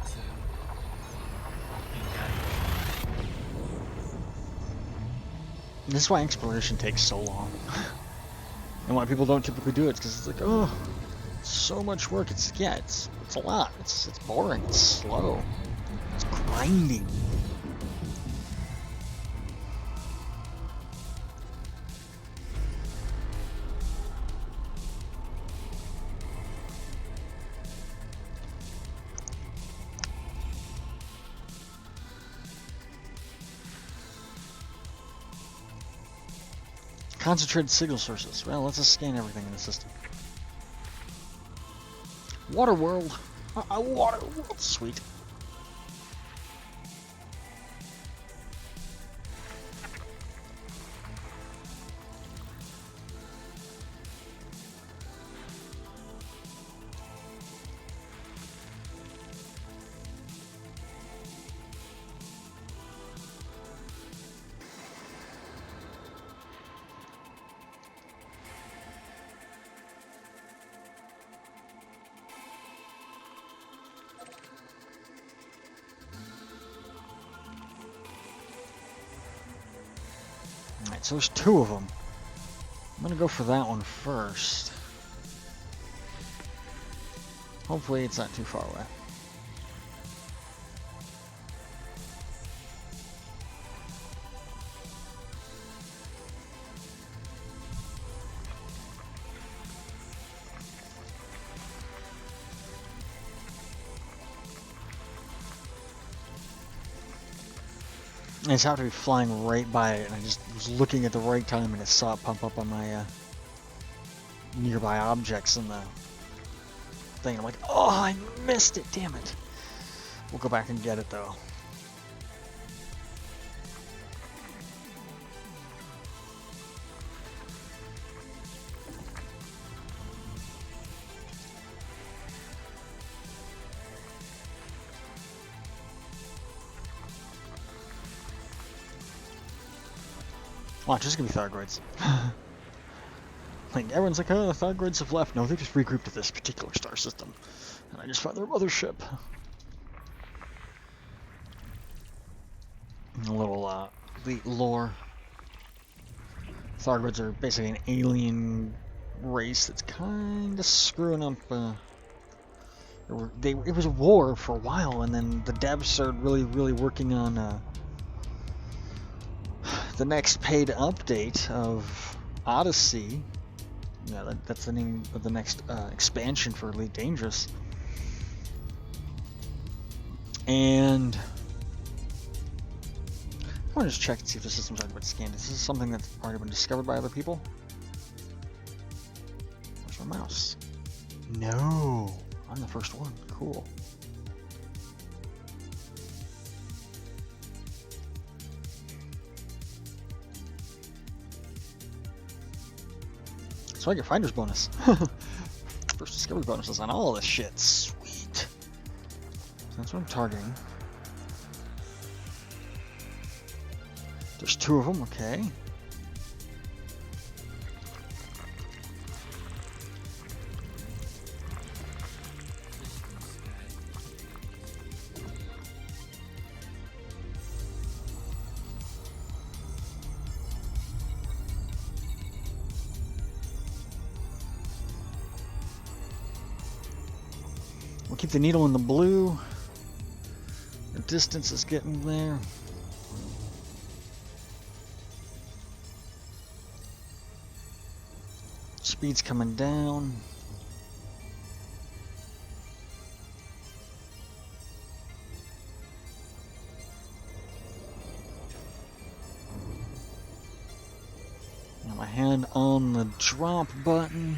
two, engage. This is why exploration takes so long. And why people don't typically do it, because it's like, oh, so much work. It's a lot. It's boring. It's slow. It's grinding. Concentrated signal sources. Well, let's just scan everything in the system. Water world. Water world. Sweet. Alright, so there's two of them. I'm gonna go for that one first. Hopefully it's not too far away. I just happened to be flying right by it, and I just was looking at the right time, and it saw it pump up on my nearby objects in the thing. I'm like, oh, I missed it, damn it. We'll go back and get it, though. Watch, this is gonna be Thargoids. Like, everyone's like, oh, the Thargoids have left. No, they just regrouped to this particular star system. And I just found their mothership. A little, the lore. Thargoids are basically an alien race that's kinda screwing up, it was a war for a while, and then the devs started really working on, the next paid update of Odyssey. Yeah, that's the name of the next expansion for Elite Dangerous. And I want to just check and see if the system's already been scanned. Is this something that's already been discovered by other people? Where's my mouse? No, I'm the first one. Cool. So I get finder's bonus. First discovery bonuses on all this shit. Sweet. So that's what I'm targeting. There's two of them, okay. We'll keep the needle in the blue. The distance is getting there. Speed's coming down. hand on the drop button.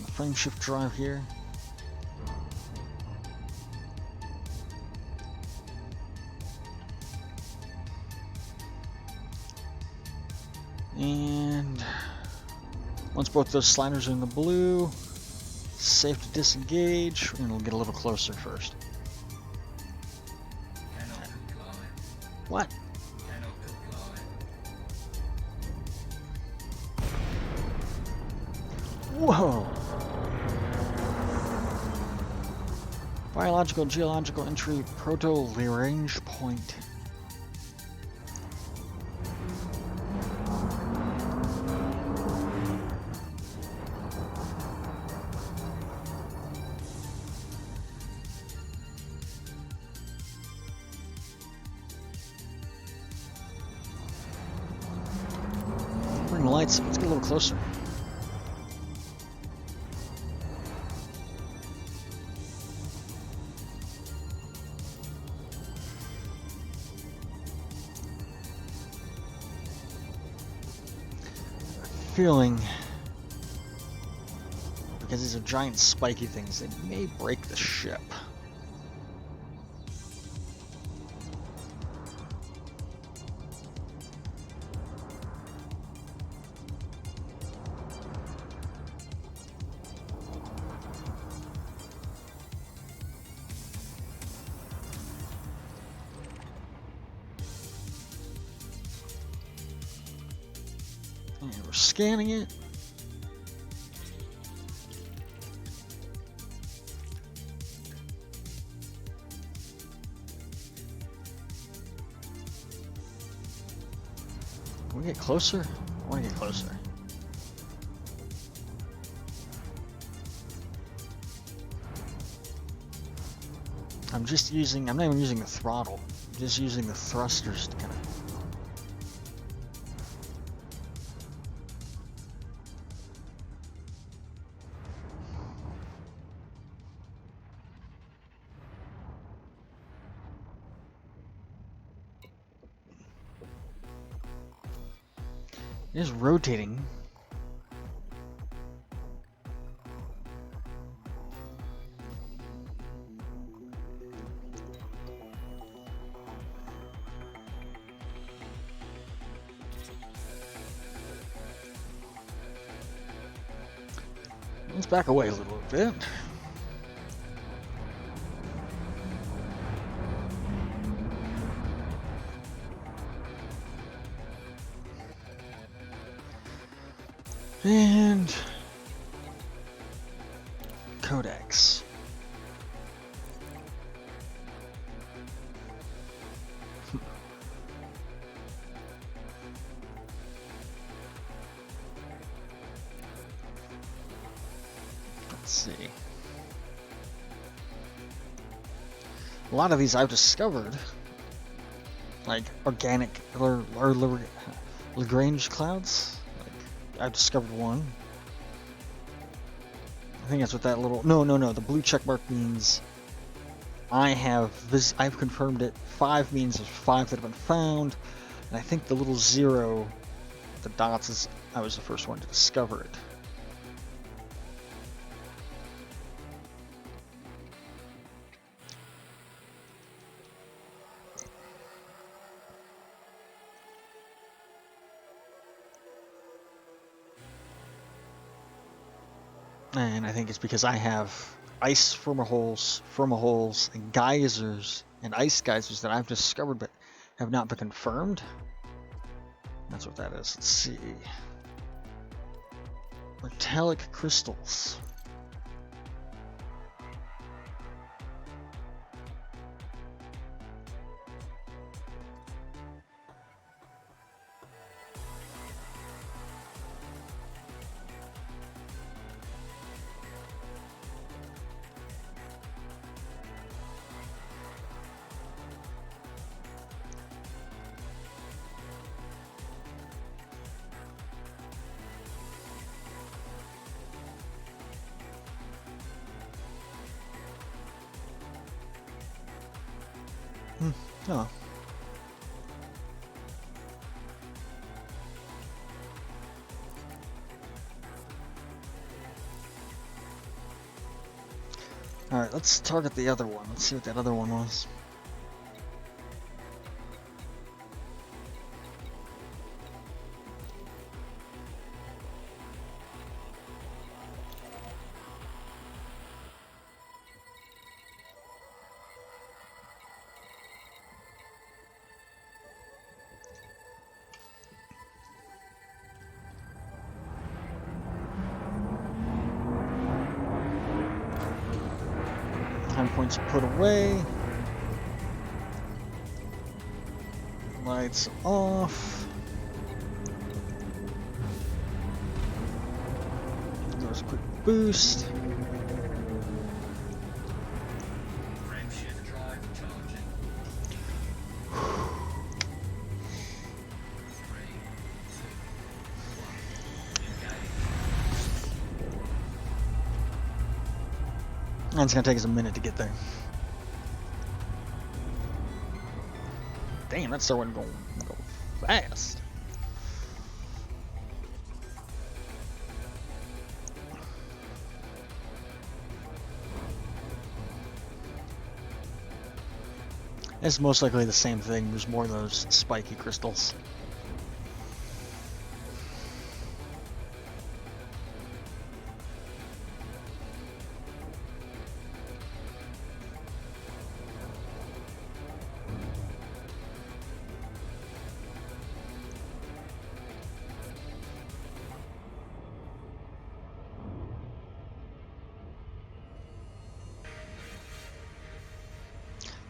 The frame shift drive here. And once both those sliders are in the blue, safe to disengage, and we'll get a little closer first. Cannot comply. What? Cannot comply. Whoa! Biological geological entry proto-Lagrange point. Bring the lights. Let's get a little closer. Feeling, because these are giant spiky things, they may break the ship. And we're scanning it. Can we get closer? I want to get closer. I'm not even using the throttle. I'm just using the thrusters to kind of. It is rotating. Let's back away a little bit. And codex. Let's see. A lot of these I've discovered, like organic or Lagrange clouds. I've discovered one. I think that's what that little... No. The blue check mark means I've confirmed it. 5 means there's 5 that have been found. And I think the little 0, the dots, is I was the first one to discover it. And I think it's because I have ice formaholes, and geysers, and ice geysers that I've discovered but have not been confirmed. That's what that is. Let's see. Metallic crystals. Oh. Alright, let's target the other one. Let's see what that other one was. Points put away. Lights off. There's a quick boost. Frameshift drive charging. 3, 2, 1. Engage. And it's gonna take us a minute to get there. Damn, that started going fast. It's most likely the same thing, there's more of those spiky crystals.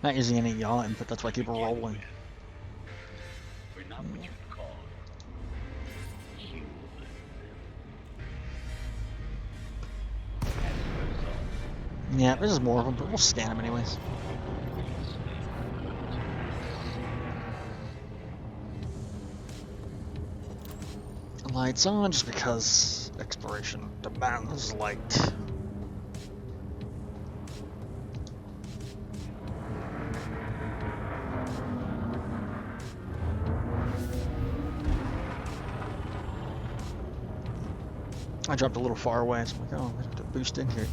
Not using any yaw input, that's why I keep rolling. We're not what you'd call human. As a result, Yeah, this is more of them, but we'll scan them anyways. Lights on just because exploration demands light. I dropped a little far away, so I'm like, oh, I have to boost in here.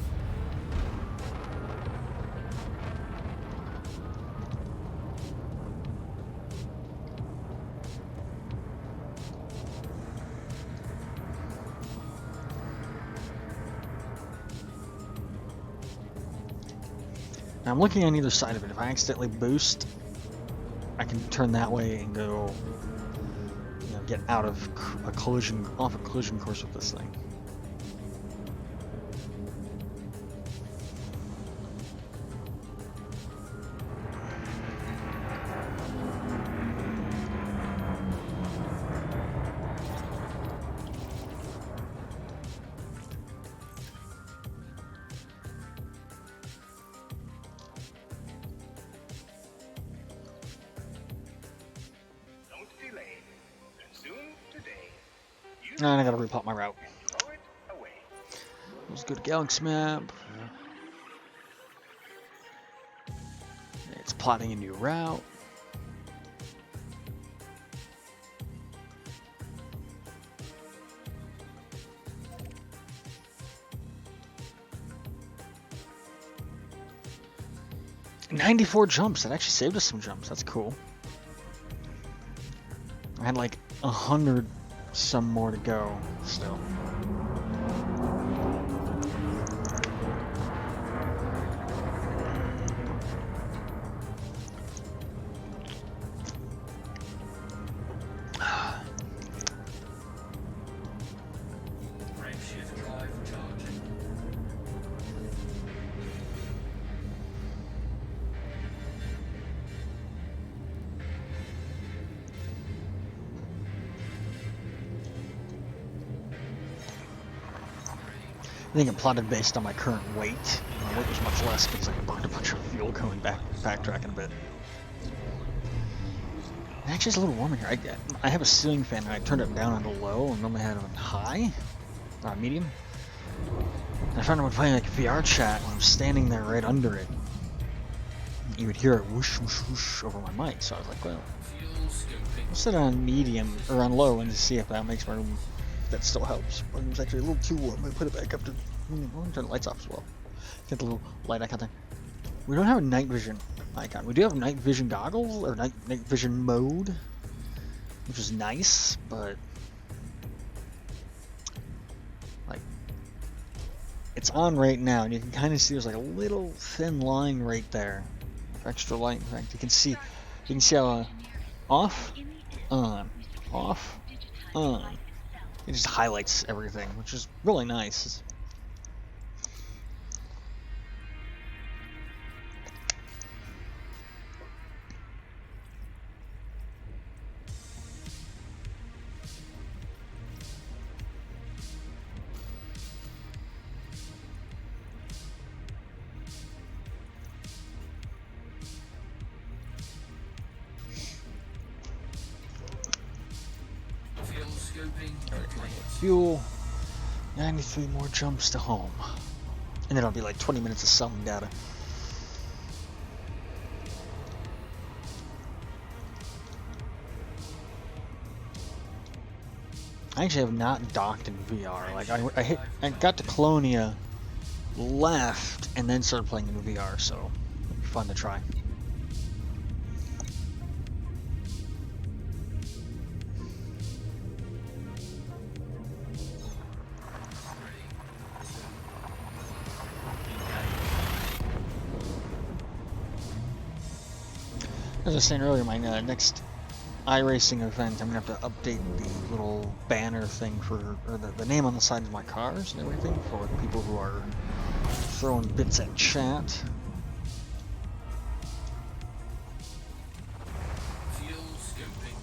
Now I'm looking on either side of it. If I accidentally boost, I can turn that way and go, you know, get out of a collision, off a collision course with this thing. don't delay. Resume today. Use And I gotta repop my route. throw it away. Let's go to Galaxy Map. It's plotting a new route. "94 jumps. That actually saved us some jumps. That's cool. I had like 100 some more to go still. Frameshift drive charging. I think it plotted based on my current weight. My weight was much less because I burned a bunch of fuel going backtracking a bit. It actually is a little warm in here. I have a ceiling fan and I turned it down on low and normally I had it on high, medium. And I found when playing like VR chat when I'm standing there right under it, you would hear it whoosh whoosh whoosh over my mic. So I was like, well, Fuel scoping. I'll set it on medium or on low and see if that makes my room. That still helps. But it was actually a little too warm. I put it back up to. I'll turn the lights off as well. Get the little light icon there. We don't have a night vision icon. We do have night vision goggles, or night vision mode, which is nice, but like it's on right now, and you can kind of see there's like a little thin line right there, extra light. In fact, you can see how off, on, off, on. It just highlights everything, which is really nice. Fuel scoping complete. Fuel, 93 more jumps to home. And then it'll be like 20 minutes of selling data. I actually have not docked in VR. Like I got to Colonia, left, and then started playing in VR, so it'll be fun to try. As I was saying earlier, my next iRacing event, I'm gonna have to update the little banner thing for, or the name on the sides of my cars and everything for the people who are throwing bits at chat. Fuel scoping.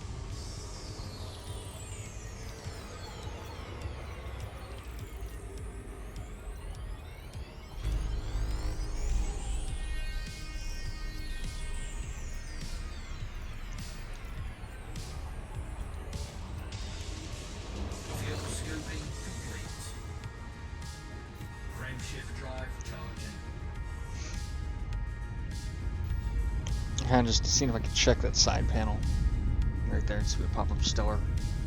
Fuel scoping complete. Frameshift drive charging. Kind of just seeing if I can check that side panel right there and see what pop up stellar,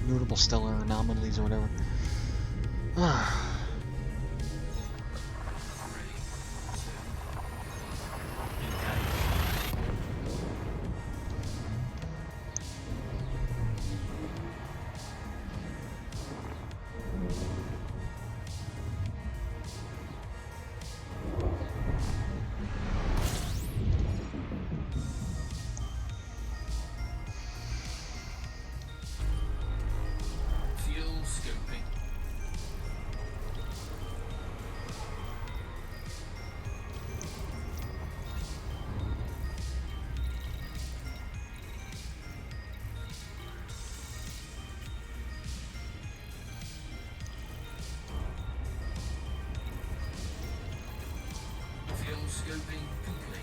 notable stellar anomalies or whatever. Fuel scoping. Fuel scoping complete.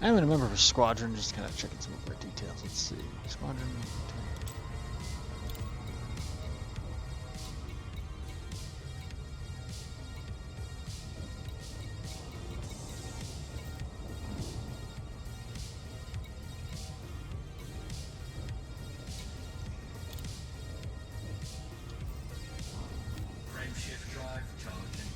I haven't a member of a squadron, just kind of checking some of our details. Let's see. Squadron. Frameshift drive charging.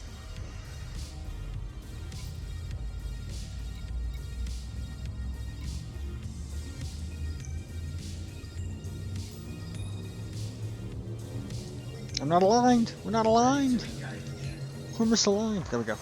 I'm not aligned. We're not aligned. We're misaligned. There we go.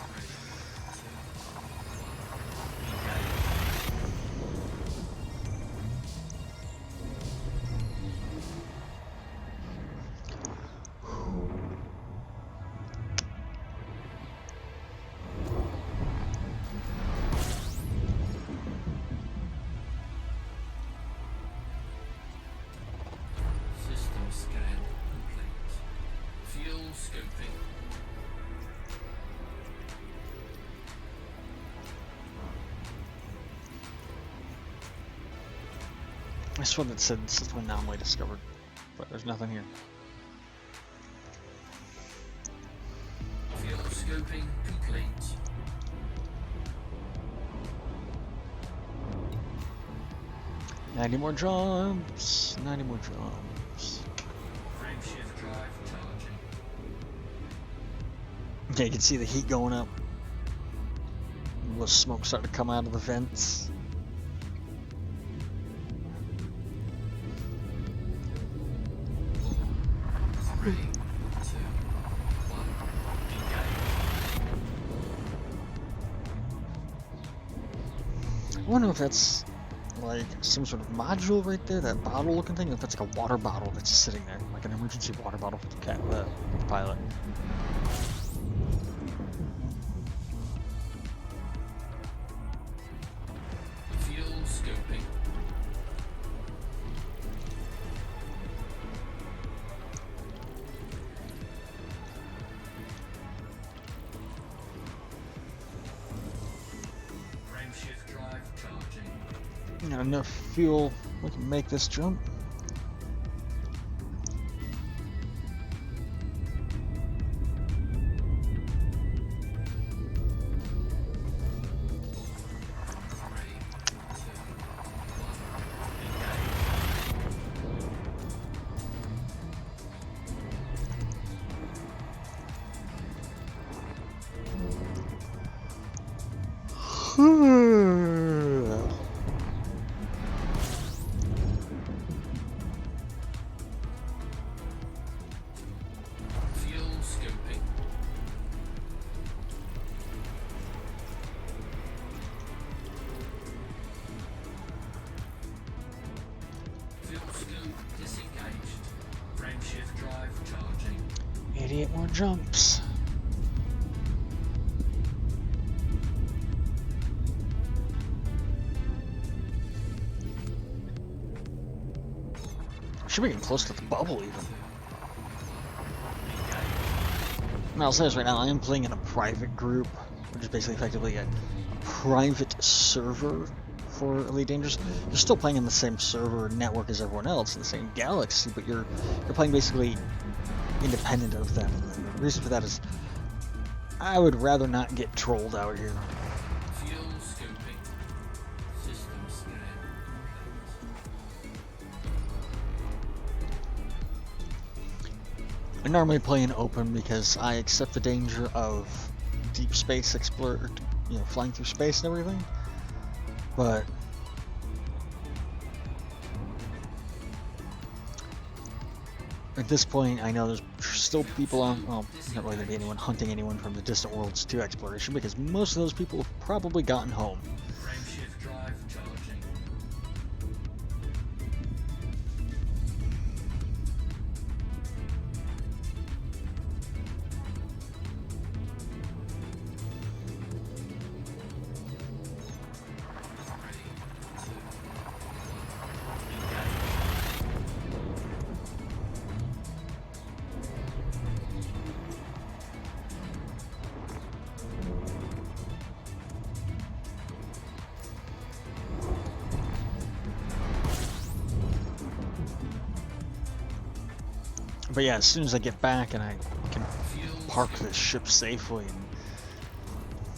System scan complete. Fuel scoping. I swear that said system anomaly discovered, but there's nothing here. Fuel scoping complete. 90 more jumps. 90 more jumps. Frameshift drive charging. Yeah, you can see the heat going up. The smoke starting to come out of the vents. Three, two, one. Engage. I wonder if that's like some sort of module right there, that bottle looking thing, if that's like a water bottle that's just sitting there, like an emergency water bottle for the pilot. Fuel scoping. Frameshift drive charging. Got enough fuel, we can make this jump. Fuel scoping. Fuel scoop disengaged. Frameshift drive charging. 88 more jumps. Should be getting close to the bubble even. And I'll say this right now, I am playing in a private group, which is basically effectively a private server for Elite Dangerous. You're still playing in the same server network as everyone else, in the same galaxy, but you're playing basically independent of them. And the reason for that is I would rather not get trolled out here. Fuel scoping. System scan. I normally play in open because I accept the danger of deep space explorer, flying through space and everything. But at this point, I know there's still people on, well, not really going to be anyone hunting anyone from the Distant Worlds 2 exploration because most of those people have probably gotten home. Frameshift drive charging. But yeah, as soon as I get back and I can park this ship safely and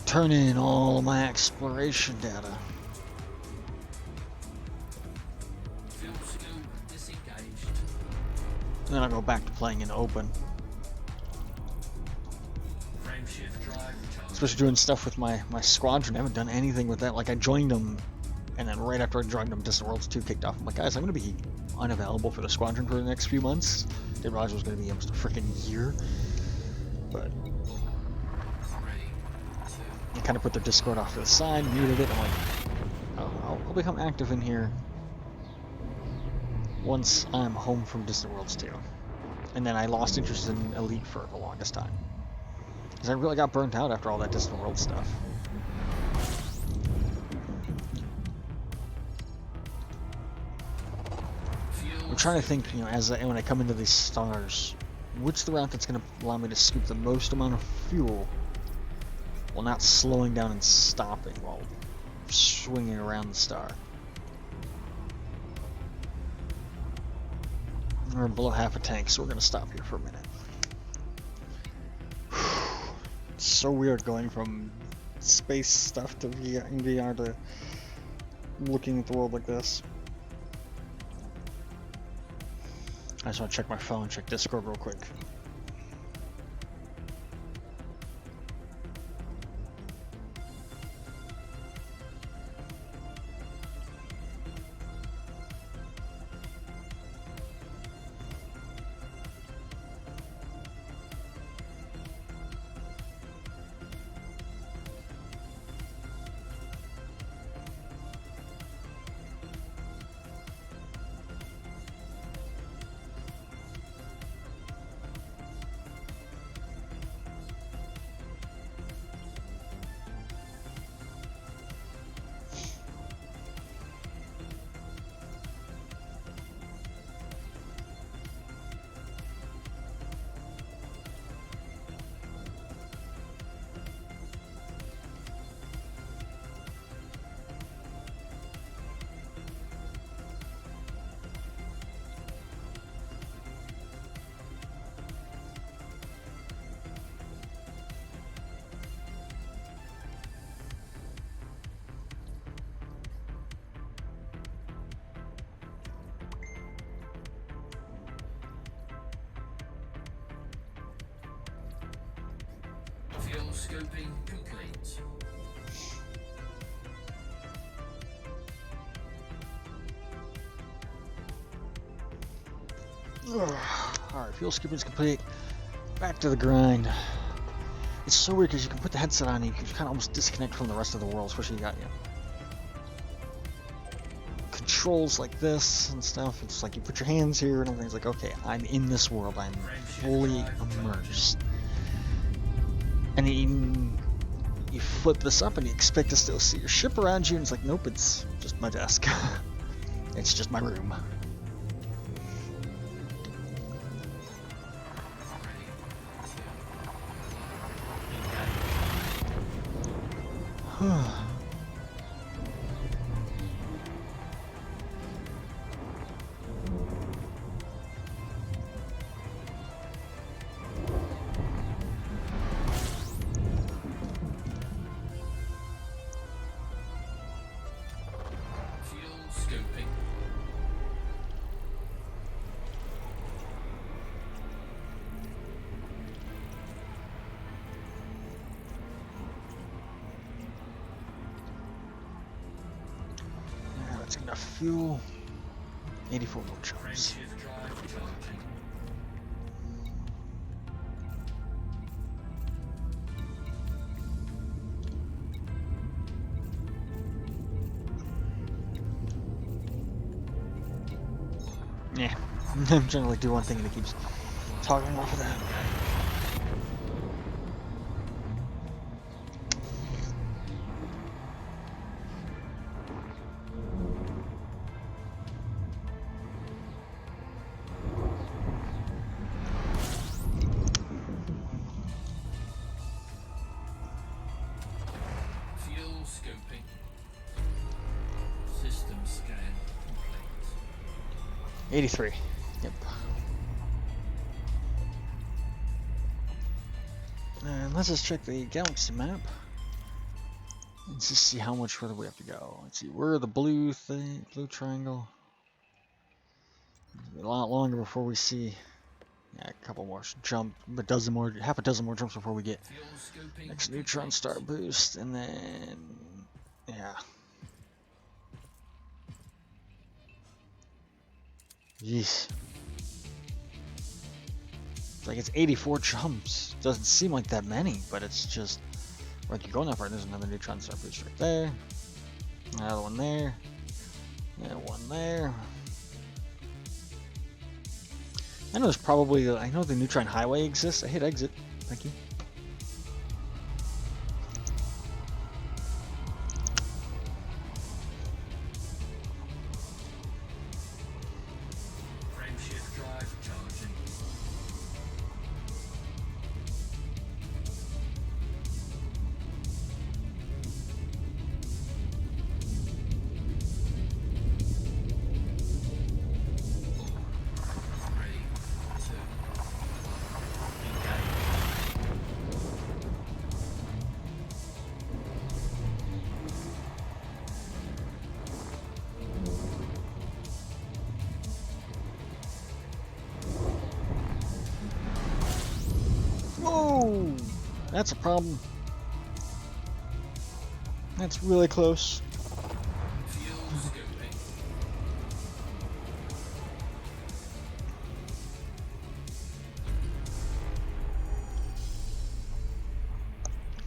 turn in all of my exploration data. Fuel scoop disengaged. And then I'll go back to playing in open. Frameshift drive charging. Especially doing stuff with my squadron. I haven't done anything with that. Like, I joined them, and then right after I joined them, Distant Worlds 2 kicked off. I'm like, guys, I'm going to be unavailable for the squadron for the next few months. Didn't realize it was going to be almost a freaking year. But I kind of put their Discord off to the side, muted it. I'm like, oh, I'll become active in here once I'm home from Distant Worlds 2. And then I lost interest in Elite for the longest time. Because I really got burnt out after all that Distant Worlds stuff. I'm trying to think, when I come into these stars, what's the route that's going to allow me to scoop the most amount of fuel while not slowing down and stopping while swinging around the star. We're below half a tank, so we're gonna stop here for a minute. It's so weird going from space stuff to VR, in VR to looking at the world like this. I just want to check my phone, check Discord real quick. Fuel scoping complete. Alright, fuel scooping's complete. Back to the grind. It's so weird because you can put the headset on and you can kind of almost disconnect from the rest of the world, especially you got controls like this and stuff. It's like you put your hands here and everything's like, okay, I'm in this world. I'm fully immersed. And then you flip this up and you expect to still see your ship around you, and it's like, nope, it's just my desk. It's just my room. Fuel scoping. Yeah, that's enough fuel. 84 more jumps. Frameshift drive charging. Yeah, I'm trying to like do one thing and it keeps toggling off of that. Fuel scoping. System scan complete. 83. Yep. And let's just check the galaxy map. Let's just see how much further we have to go. Let's see, we're the blue thing, blue triangle. A lot longer before we see, yeah, a couple more jump, half a dozen more jumps before we get Fuel scoping next neutron complete. star boost, and then, yeah. Jeez. It's like it's 84 jumps. Doesn't seem like that many, but it's just like you're going that far. There's another neutron star boost right there. Another one there. Yeah, one there. I know there's probably, I know the neutron highway exists. I hit exit. Thank you. Frameshift drive charging. That's a problem. That's really close. Fuel scoping.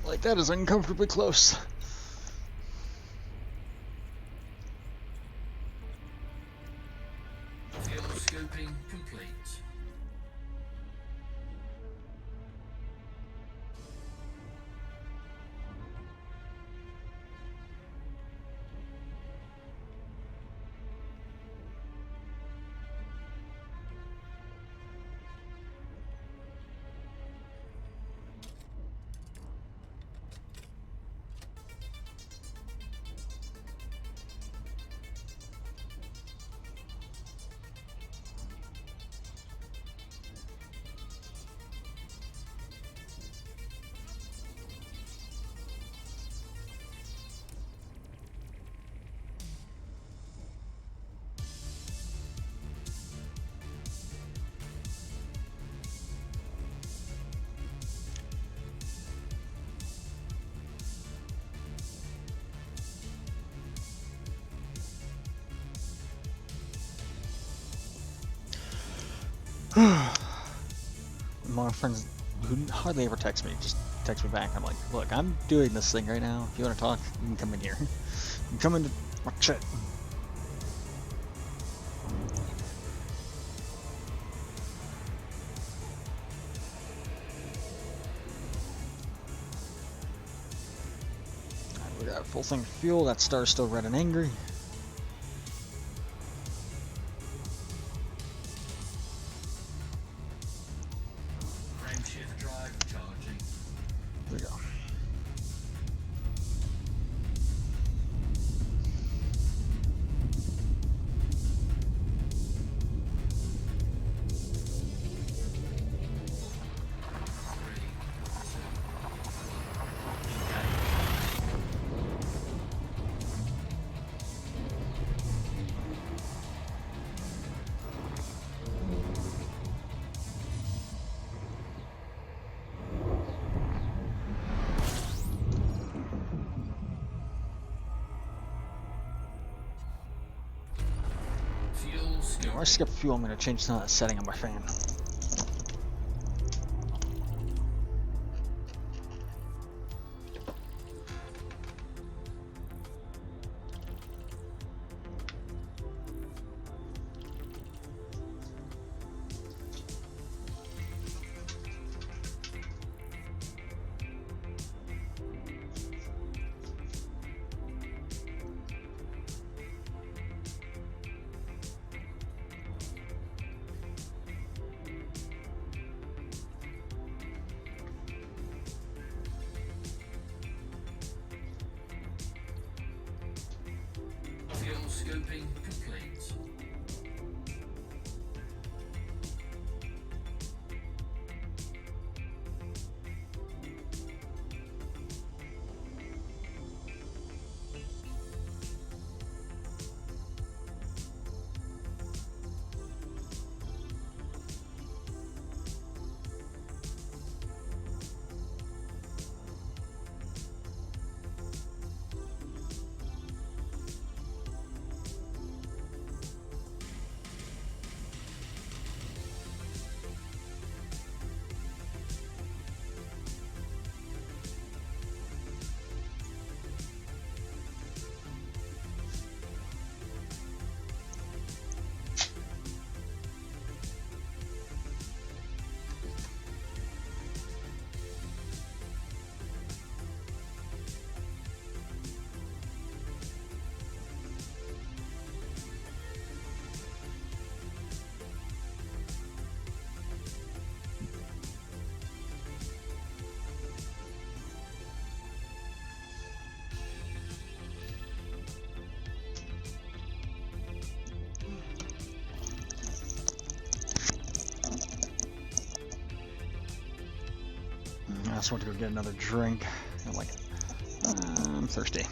Like, that is uncomfortably close. Fuel scoping complete. My friends who hardly ever text me just text me back. I'm like, look, I'm doing this thing right now. If you want to talk, you can come in here. You can come into my chat. Alright, we got full thing of fuel. That star's still red and angry. Frameshift drive charging. There we go. Fuel Before I scoping. skip fuel, I'm going to change the setting on my fan. Fuel scoping complete. I just want to go get another drink. I'm like, I'm thirsty.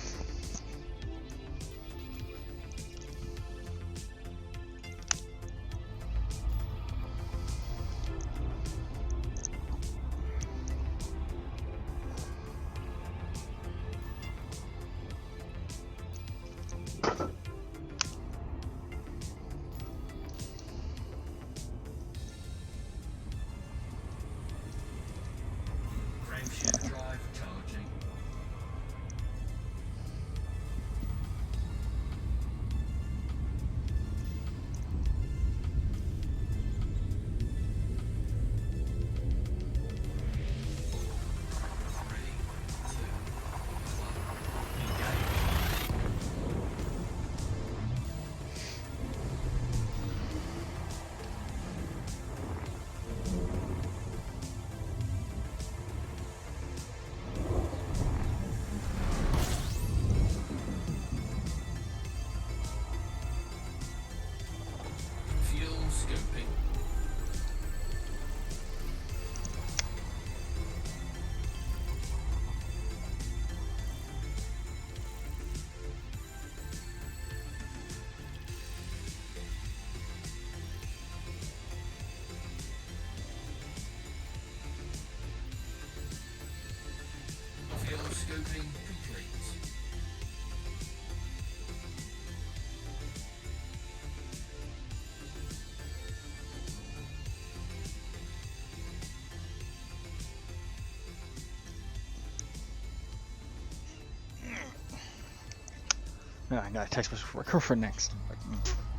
I got a text message for my girlfriend next.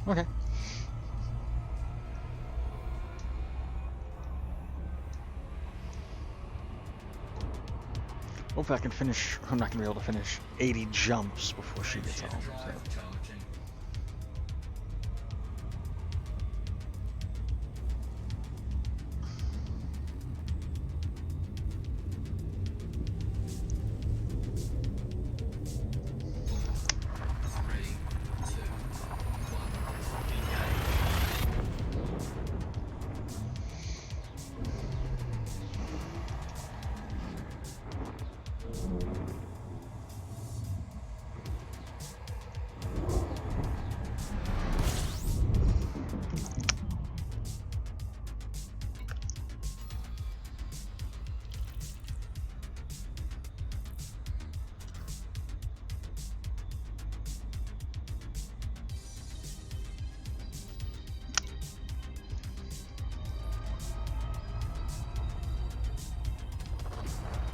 Like, okay. Hopefully I can finish. I'm not gonna be able to finish 80 jumps before she gets home. So.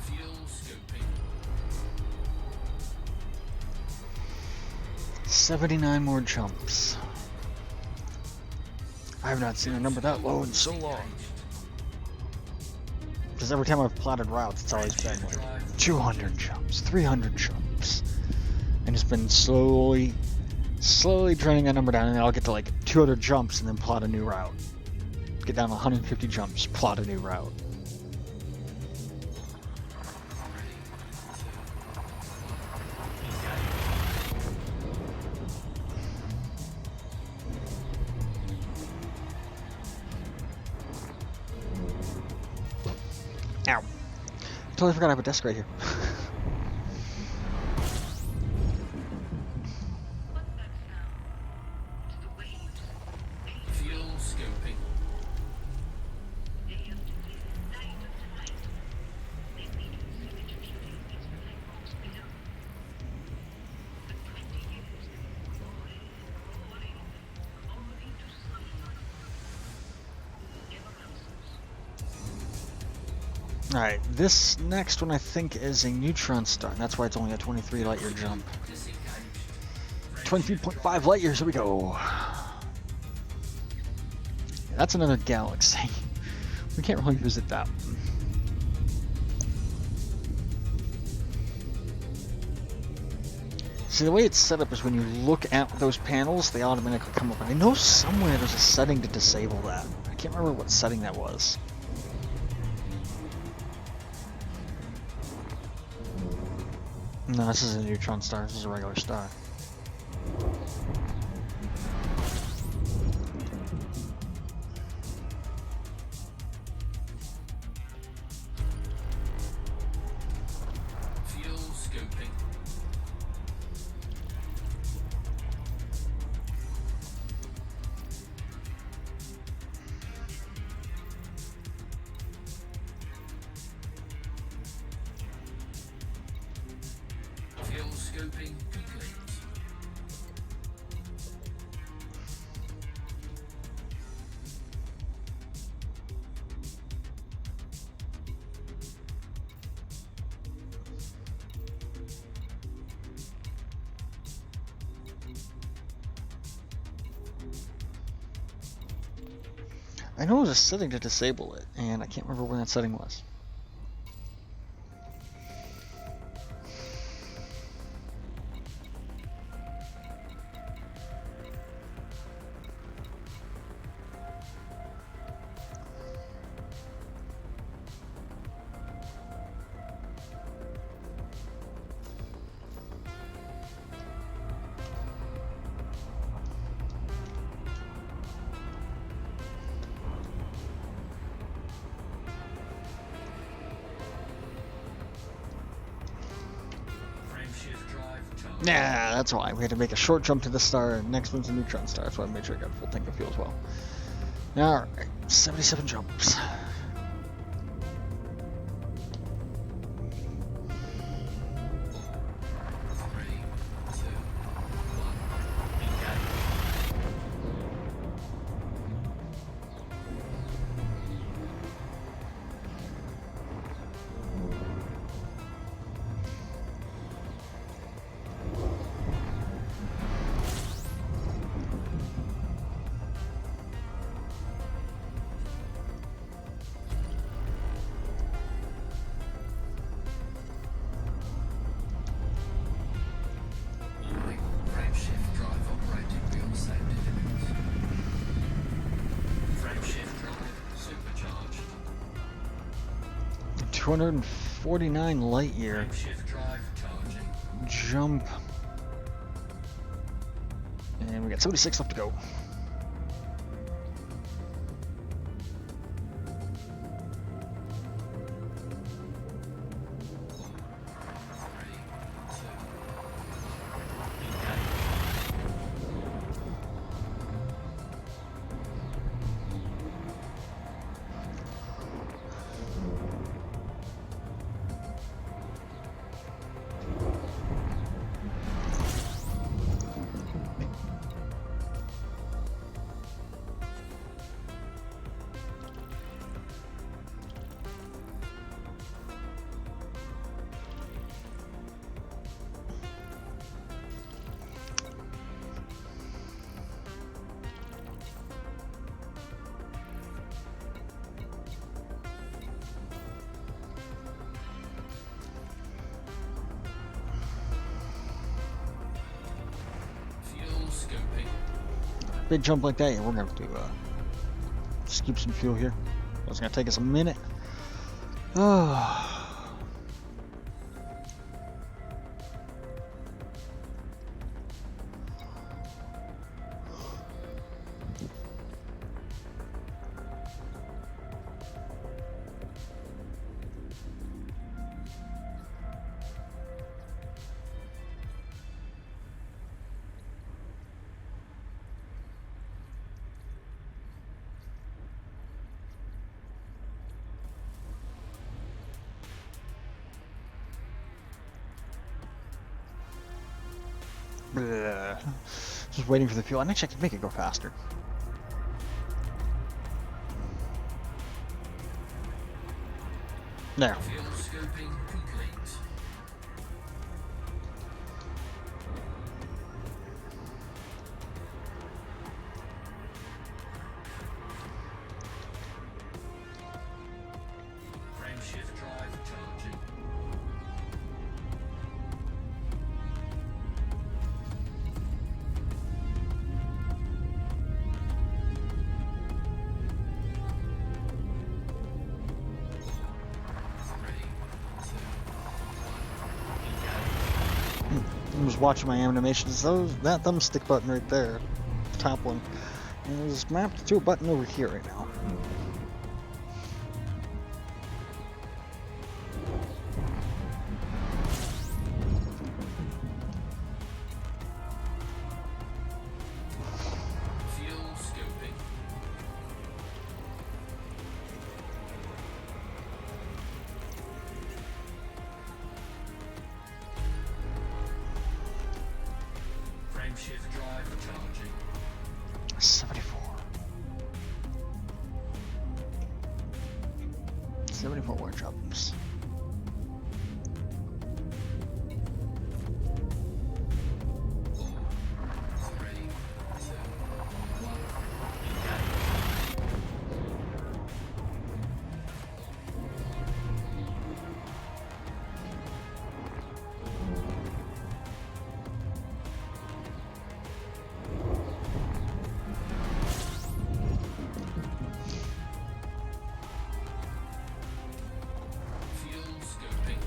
Fuel scoping. 79 more jumps. I have not seen a number that low in so long. Because every time I've plotted routes, it's always been like 200 jumps, 300 jumps. And it's been slowly trending that number down, and then I'll get to like 200 jumps and then plot a new route. Get down to 150 jumps, plot a new route. Ow. Totally forgot I have a desk right here. Fuel scoping. Alright, this next one I think is a neutron star, and that's why it's only a 23 light year jump. 23.5 light years, here we go. That's another galaxy. We can't really visit that one. See, the way it's set up is when you look at those panels, they automatically come up. And I know somewhere there's a setting to disable that. I can't remember what setting that was. No, this is a neutron star. This is a regular star. Fuel scoping. Fuel scoping complete. I know there's a setting to disable it, and I can't remember when that setting was. Yeah, that's why. We had to make a short jump to the star, and next one's a neutron star. That's why I made sure I got a full tank of fuel as well. Alright, 77 jumps. 249 light year. Shift drive charging. Jump. And we got 76 left to go. Big jump like that, yeah, we're gonna have to scoop some fuel here. It's gonna take us a minute. Oh. Bleh. Just waiting for the fuel. And actually, I can make it go faster. There. Fuel scooping complete. Frame shift drive charging. I was watching my animations. That thumbstick button right there, the top one, is mapped to a button over here right now. Fuel scooping. Frame shift drive charging. 74. 74 wire jumps. Fuel scooping.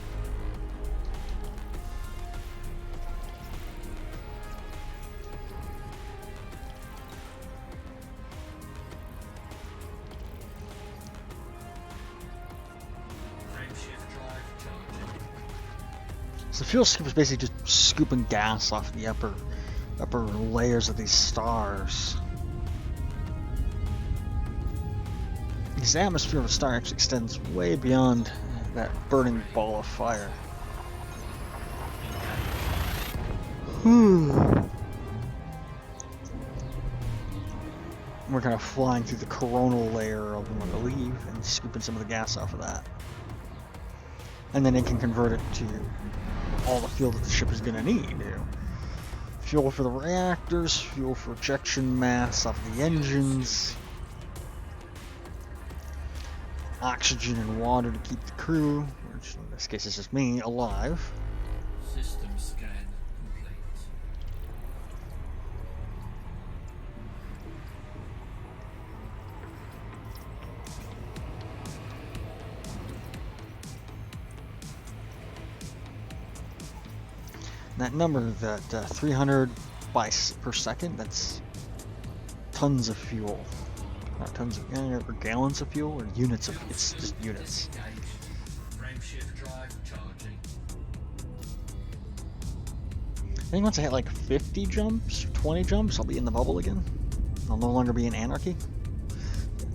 Frame shift drive charging. So the fuel scoop is basically just scooping gas off the upper layers of these stars. Because the atmosphere of a star actually extends way beyond that burning ball of fire. We're kind of flying through the coronal layer of them, I believe, and scooping some of the gas off of that. And then it can convert it to all the fuel that the ship is going to need. Fuel for the reactors, fuel for ejection mass off the engines, oxygen and water to keep the crew, which in this case is just me, alive. System scan complete. That number, that 300 per second, that's tons of fuel. Not tons of, or gallons of fuel, or units of, it's just units. I think once I hit like 50 jumps, 20 jumps, I'll be in the bubble again. I'll no longer be in anarchy.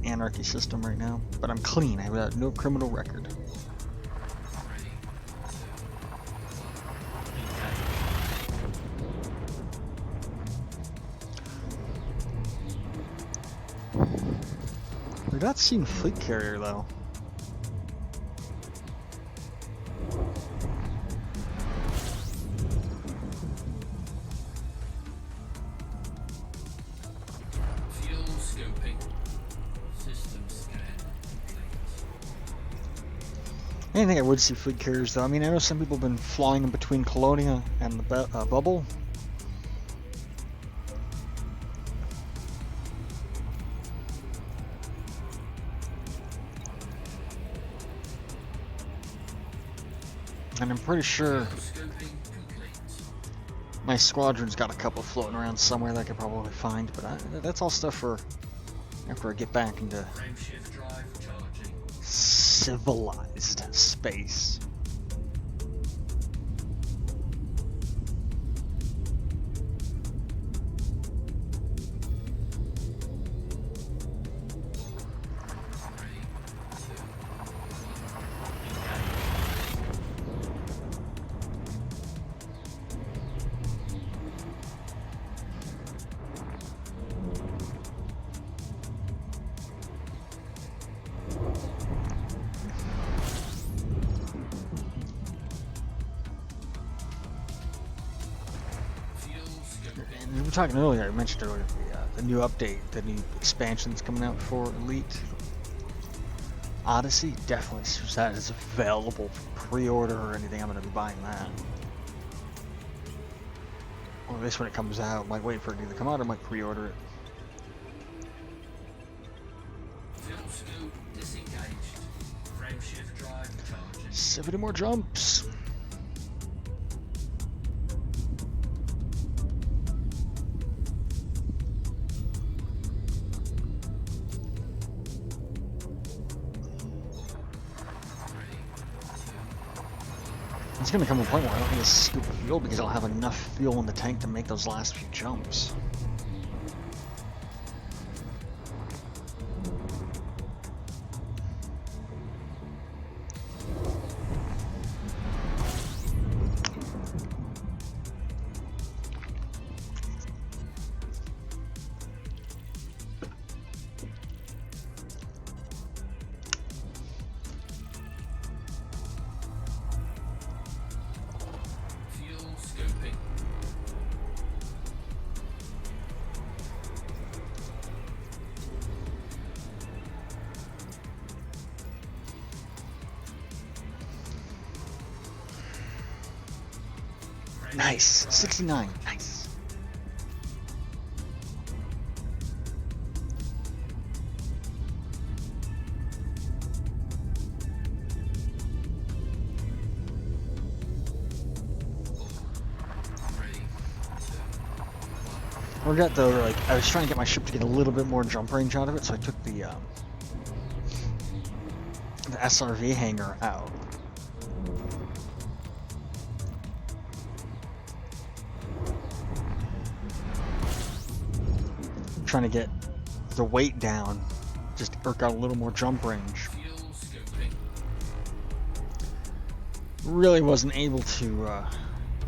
Anarchy system right now, but I'm clean. I have no criminal record. We're not seeing fleet carrier though. Fuel scoping. System scan complete. I think I would see fleet carriers though. I mean, I know some people have been flying in between Colonia and the bubble. And I'm pretty sure my squadron's got a couple floating around somewhere that I could probably find, but that's all stuff for after I get back into civilized space. And we were talking earlier, I mentioned earlier, the new update, the new expansion that's coming out for Elite. Odyssey, definitely seems that is available for pre-order or anything. I'm going to be buying that. Or at least when it comes out, I might wait for it to either come out or I might pre-order it. 70 more jumps. It's gonna come to a point where I don't need a scoop of fuel because I'll have enough fuel in the tank to make those last few jumps. Nice, 69, nice. I forgot though, like, I was trying to get my ship to get a little bit more jump range out of it, so I took the SRV hangar out. Trying to get the weight down, just to work out a little more jump range. Really wasn't able to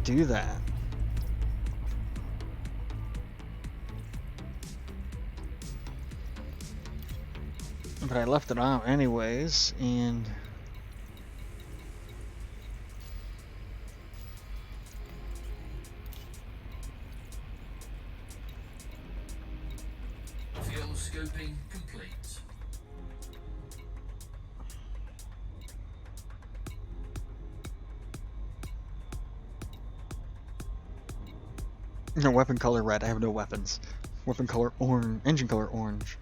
do that. But I left it out anyways, and scoping complete. no weapon color red. I have no weapons. Weapon color orange. Engine color orange.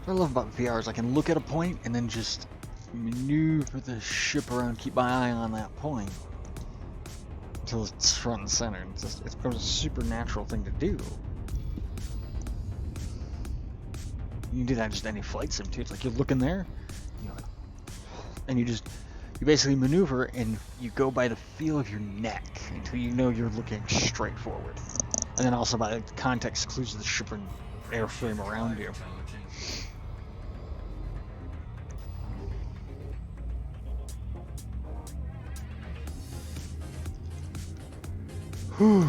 What I love about VR is I can look at a point and then just maneuver the ship around, keep my eye on that point until it's front and center. It's a super natural thing to do. You can do that in just any flight sim too. It's like you're looking there, you know, and you basically maneuver and you go by the feel of your neck until you know you're looking straight forward. And then also by the context clues of the ship and airframe around you. Whew.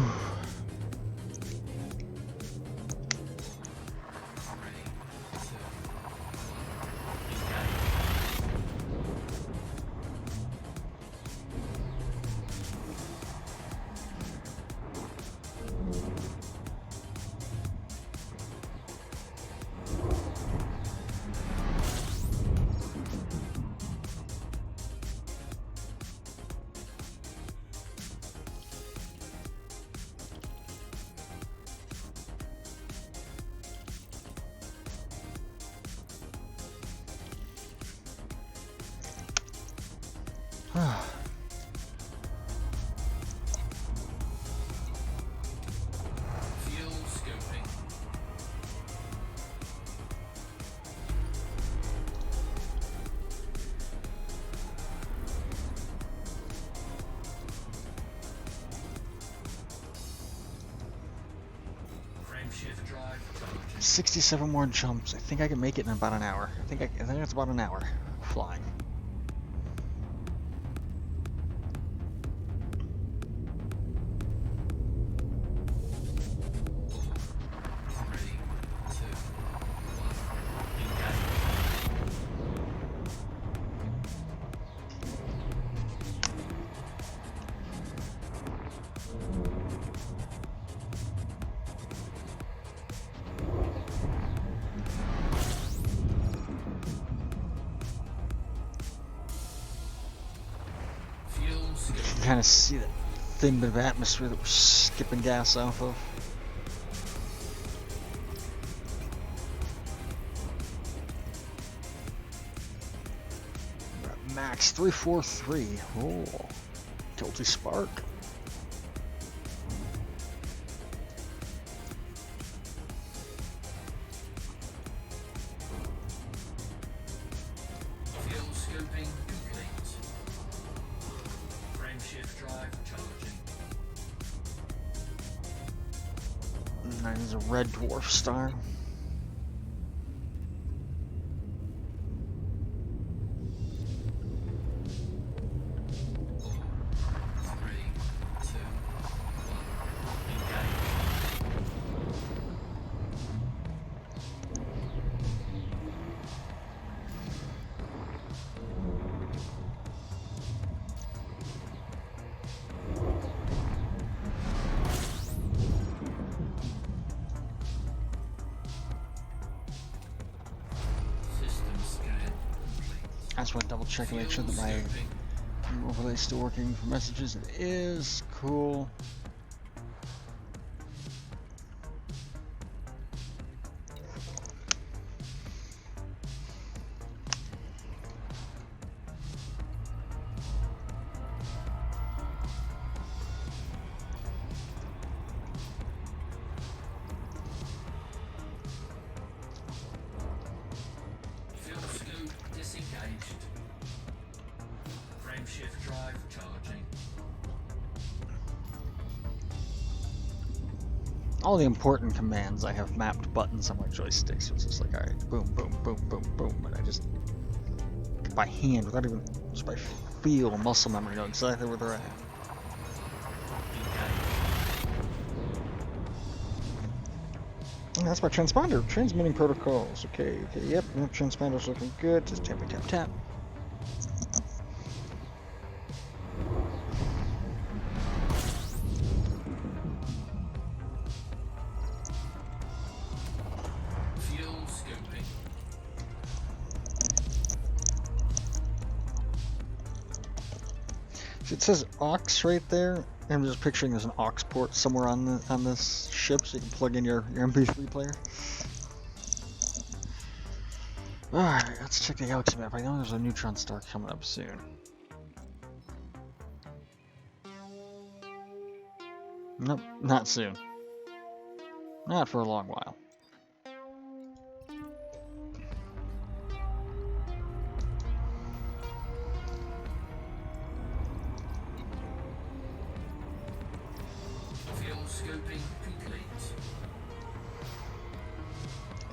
Fuel scoping. Frame shift drive charging. 67 more jumps. I think I can make it in about an hour. I think it's about an hour flying. You can kind of see that thin bit of atmosphere that we're skipping gas off of. We're at max 343. Oh, tilty spark. Fuel scoping complete. Frame shift drive charging. And that is a red dwarf star. I just want to double check and make sure that my overlay is still working for messages. It is. Cool. Fuel scope disengaged. Frame shift drive charging. All the important commands I have mapped buttons on my joystick, so it's just like, alright, boom, boom, boom, boom, boom, and I just, by hand, without even, just by feel, muscle memory, know exactly where they're at. And that's my transponder, transmitting protocols. Okay, yep, transponder's looking good, just tap, tap, tap. Fuel scoping. So it says aux right there. I'm just picturing there's an aux port somewhere on this ship, so you can plug in your MP3 player. Alright, let's check the galaxy map. I know there's a neutron star coming up soon. Nope, not soon. Not for a long while. Fuel scoping complete.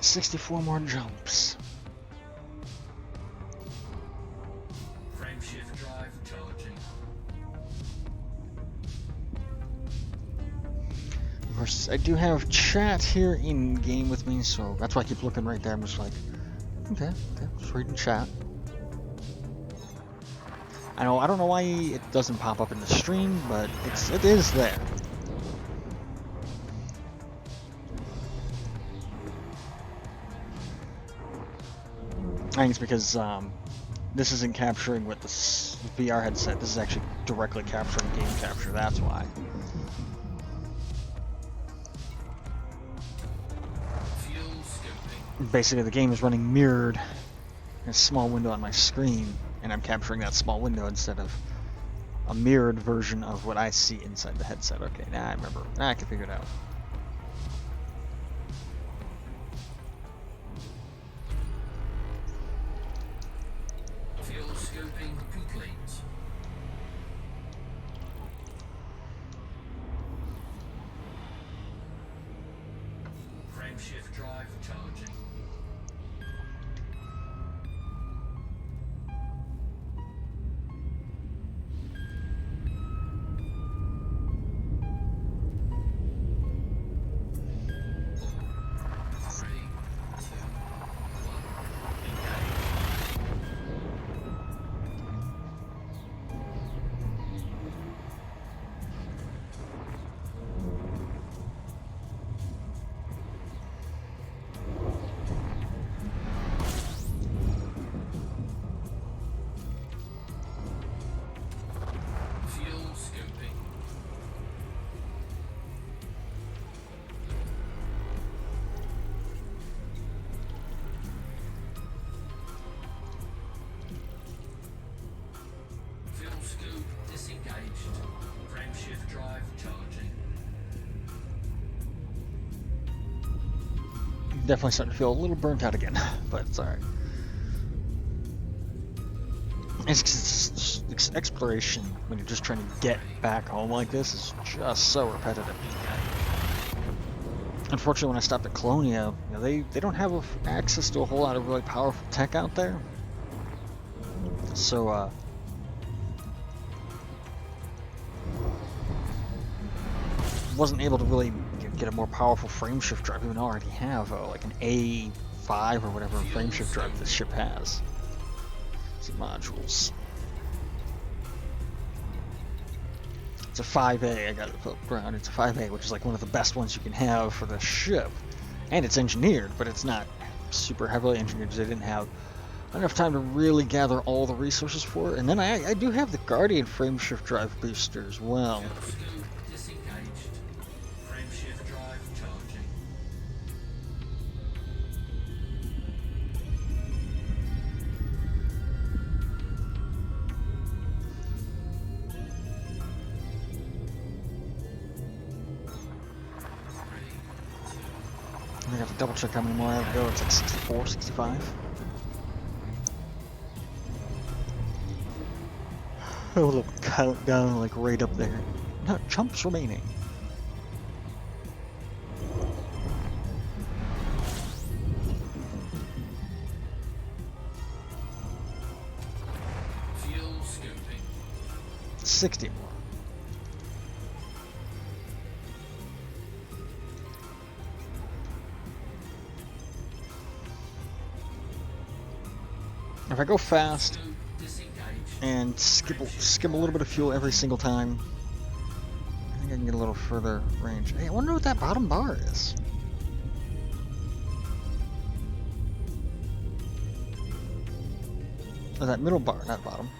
64 more jumps. Frameshift drive charging. Of course, I do have chat here in game with me, so that's why I keep looking right there. I'm just like, okay, just reading chat. I don't know why it doesn't pop up in the stream, but it is there. I think it's because this isn't capturing with the VR headset. This is actually directly capturing game capture. That's why. Fuel scoping. Basically, the game is running mirrored in a small window on my screen, and I'm capturing that small window instead of a mirrored version of what I see inside the headset. Okay, now I remember. Now I can figure it out. Fuel scoping complete. Frameshift drive charging. Three, two, one, engage. Fuel scoping. Fuel scoop disengaged. Frameshift drive charging. Definitely starting to feel a little burnt out again, but it's alright. Exploration, when you're just trying to get back home like this, is just so repetitive. Unfortunately, when I stopped at Colonia, they don't have access to a whole lot of really powerful tech out there. So, wasn't able to really get a more powerful frameshift drive, even though I already have like an A5 or whatever frameshift drive this ship has. Some modules. It's a 5A, I got it flipped around. It's a 5A, which is like one of the best ones you can have for the ship. And it's engineered, but it's not super heavily engineered because they didn't have enough time to really gather all the resources for it. And then I do have the Guardian frameshift drive booster as well. Fuel scoop disengaged. Frameshift drive charging. I have to double check how many more I have to go. It's like 64, 65. Oh, look, countdown like right up there. No, chumps remaining. Fuel scooping. 60 more. If I go fast Scoop disengaged. and skim a little bit of fuel every single time, I think I can get a little further range. Hey, I wonder what that bottom bar is. Or that middle bar, not bottom.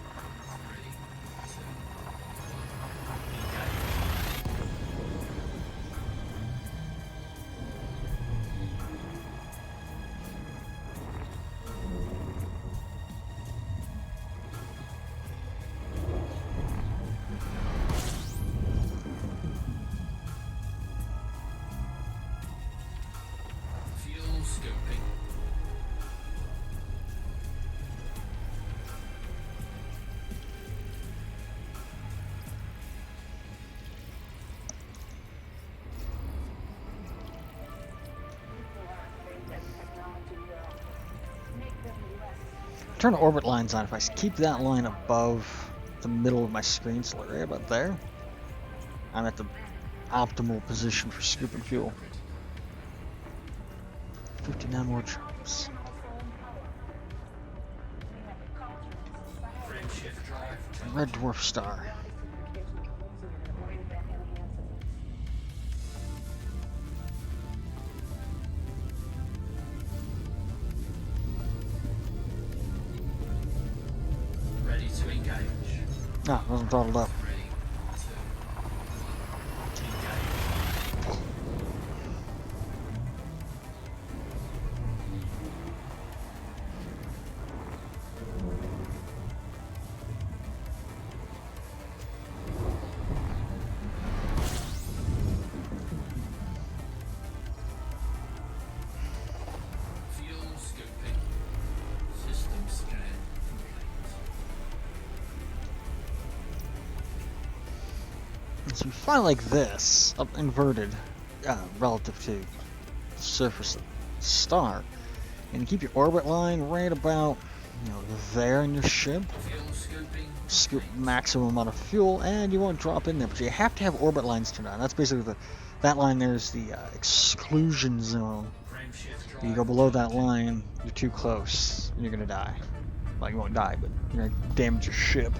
turn orbit lines on, if I keep that line above the middle of my screen, so right about there, I'm at the optimal position for scooping fuel. 59 more jumps. Frameshift drive charging. Red dwarf star. Ready to engage. Ah, wasn't throttled up. 3, 2, 1. Engage. Fuel scooping. System scan complete. So you fly like this, up inverted, relative to the surface of the star, and you keep your orbit line right about, there in your ship. Fuel scooping. Scoop complete. maximum amount of fuel, and you won't drop in there. But you have to have orbit lines turned on. That's basically that line. There's the exclusion zone. Frameshift drive. If you go below that charging. line, you're too close, and you're gonna die. Well, you won't die, but you're gonna damage your ship.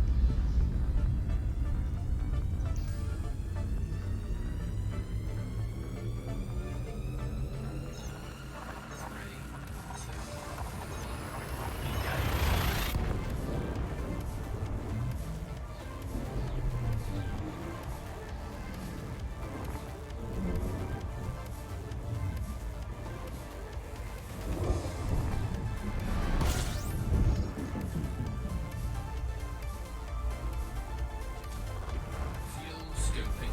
Fuel scooping.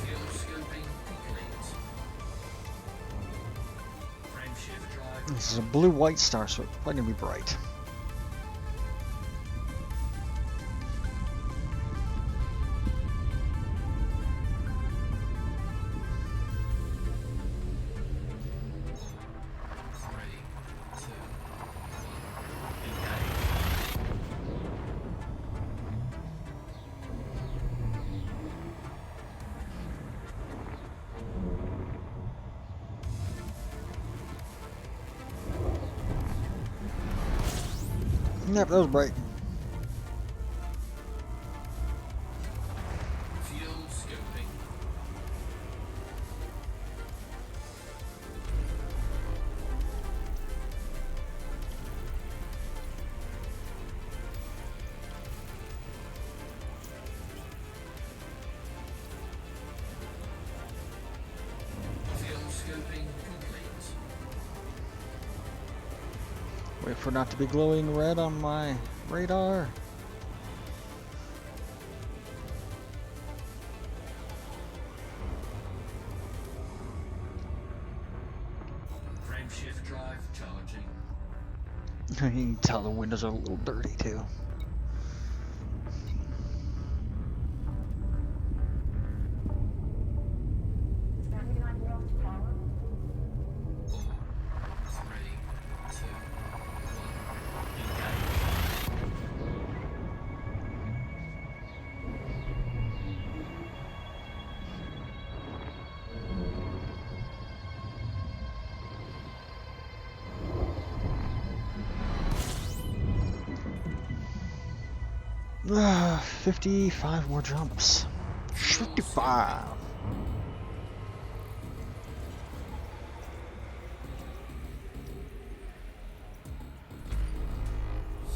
Fuel scooping complete. Frameshift drive. This is a blue-white star, so it's probably gonna be bright. Three, two, one. Engage. Yep, that was bright. Fuel scooping. Fuel scooping complete. Wait for it not to be glowing red on my radar. Frameshift drive charging. You can tell the windows are a little dirty too. Four, three, two, one. Engage. Ah, 55 more jumps. 55.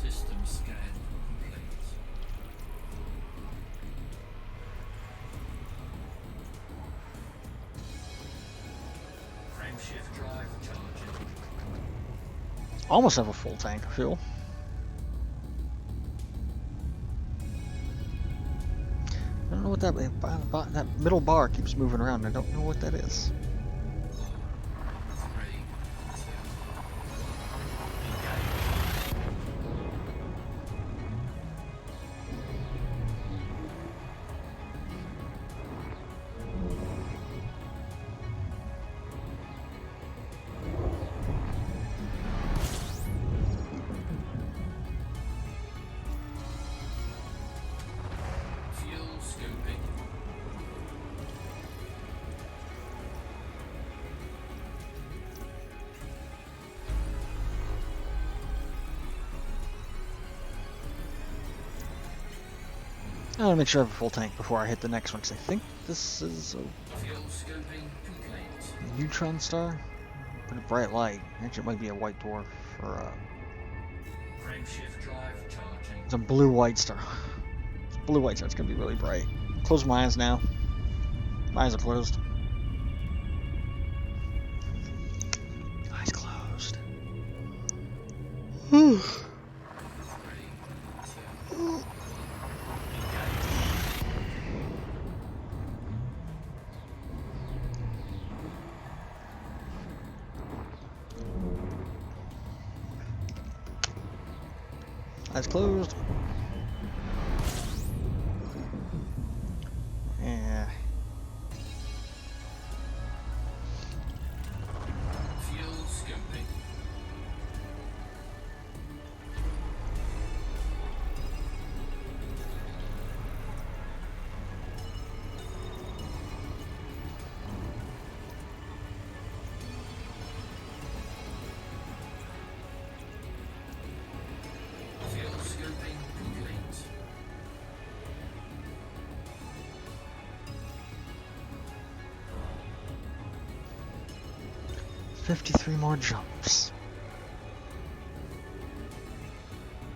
System scan complete. Frameshift drive charging. Almost have a full tank of fuel. I don't know what that middle bar keeps moving around. I don't know what that is. 3, 2, I want to make sure I have a full tank before I hit the next one, because I think this is Fuel scoping complete. a neutron star. Pretty bright light. Actually, it might be a white dwarf or Frameshift drive charging. it's a blue-white star. It's a blue-white star. It's gonna be really bright. Close my eyes now. My eyes are closed. Eyes closed. Three, two, Eyes closed. Yeah. fuel scoping. Fuel scoping complete. 53 more jumps.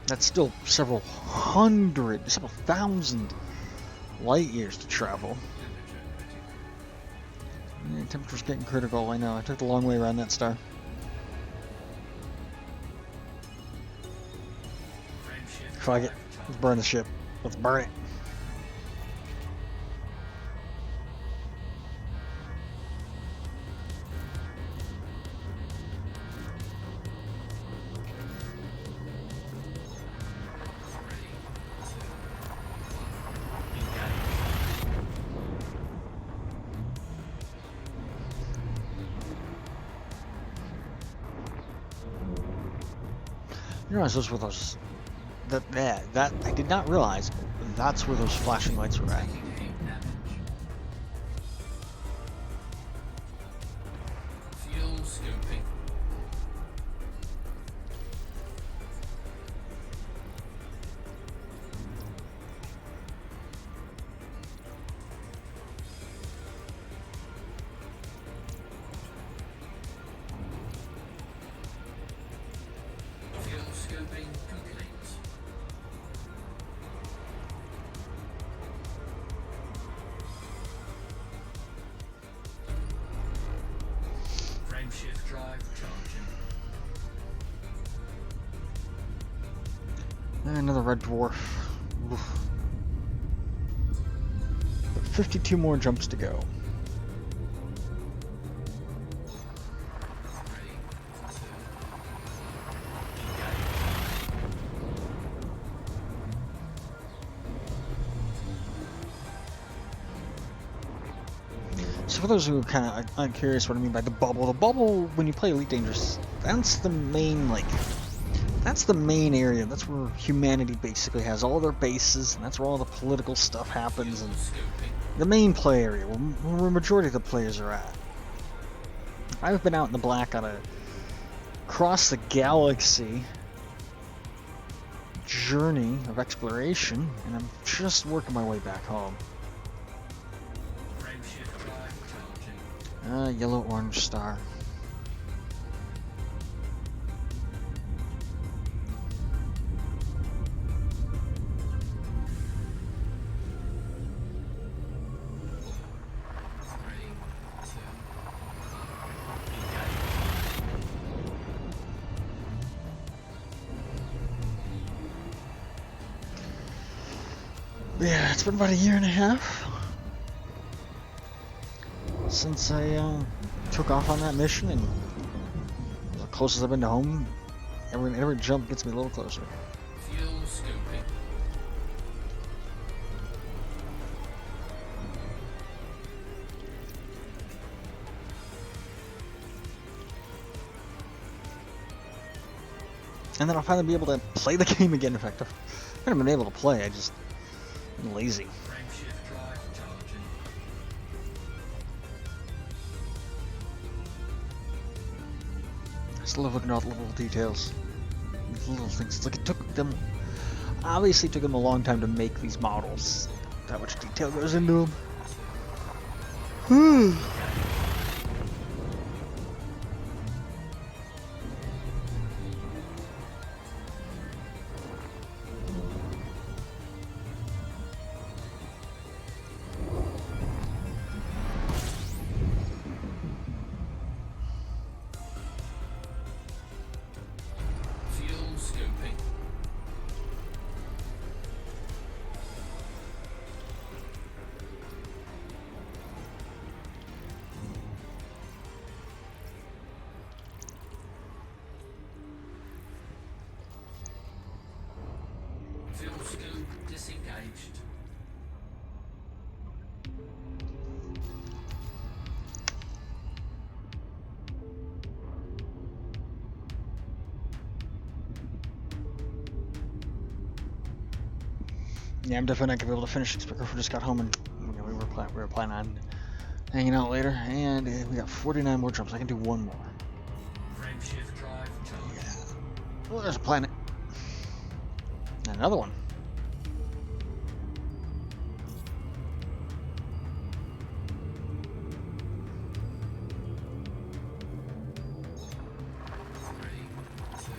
That's still several thousand light years to travel. Yeah, temperature's getting critical, I know. I took the long way around that star. Frameshift Fuck it. drive Let's burn the ship. Let's burn it. You realize those were those that I did not realize that's where those flashing lights were at. taking heat damage. Fuel scoping. Fuel scoping complete. Frameshift drive charging. And another red dwarf. Oof. But 52 more jumps to go. 3, 2, So for those who are kind of curious what I mean by the bubble, when you play Elite Dangerous, that's the main, that's the main area. That's where humanity basically has all their bases, and that's where all the political stuff happens, and scoping. the main play area, where the majority of the players are at. I've been out in the black on a across the galaxy journey of exploration, and I'm just working my way back home. Frameshift drive charging. Yellow-orange star. Three, two, Yeah, it's been about a year and a half since I took off on that mission, and the closest I've been to home. Every jump gets me a little closer. fuel scoping. And then I'll finally be able to play the game again. In fact, I've kind of been able to play. I just been lazy. Frameshift drive charging. I still love looking at all the little details, these little things. It's like it took them. Obviously, it took them a long time to make these models. how much detail goes into them. Fuel scooping. Fuel scoop disengaged. Yeah, I'm definitely not gonna be able to finish this. Griffin just got home, and we were planning on hanging out later. And we got 49 more jumps. I can do one more. Frameshift drive charging. Yeah. Oh, there's a planet. Another one. Three, two,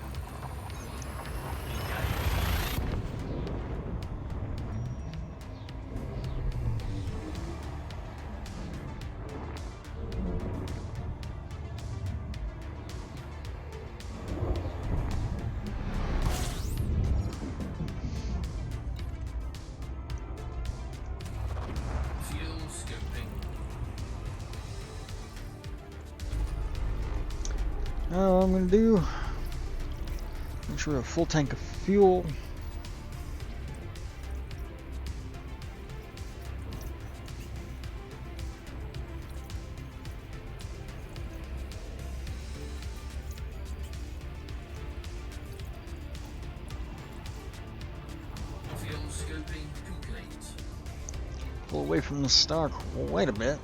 fuel scooping. Now what I'm gonna do, make sure we have a full tank of fuel. Fuel scooping complete. Pull away from the star quite a bit.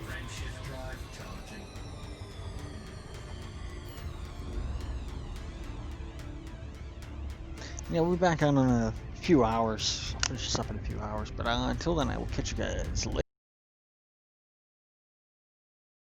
Frameshift drive charging. Yeah, we'll be back on in a few hours. I'll finish this up in a few hours. But until then, I will catch you guys later.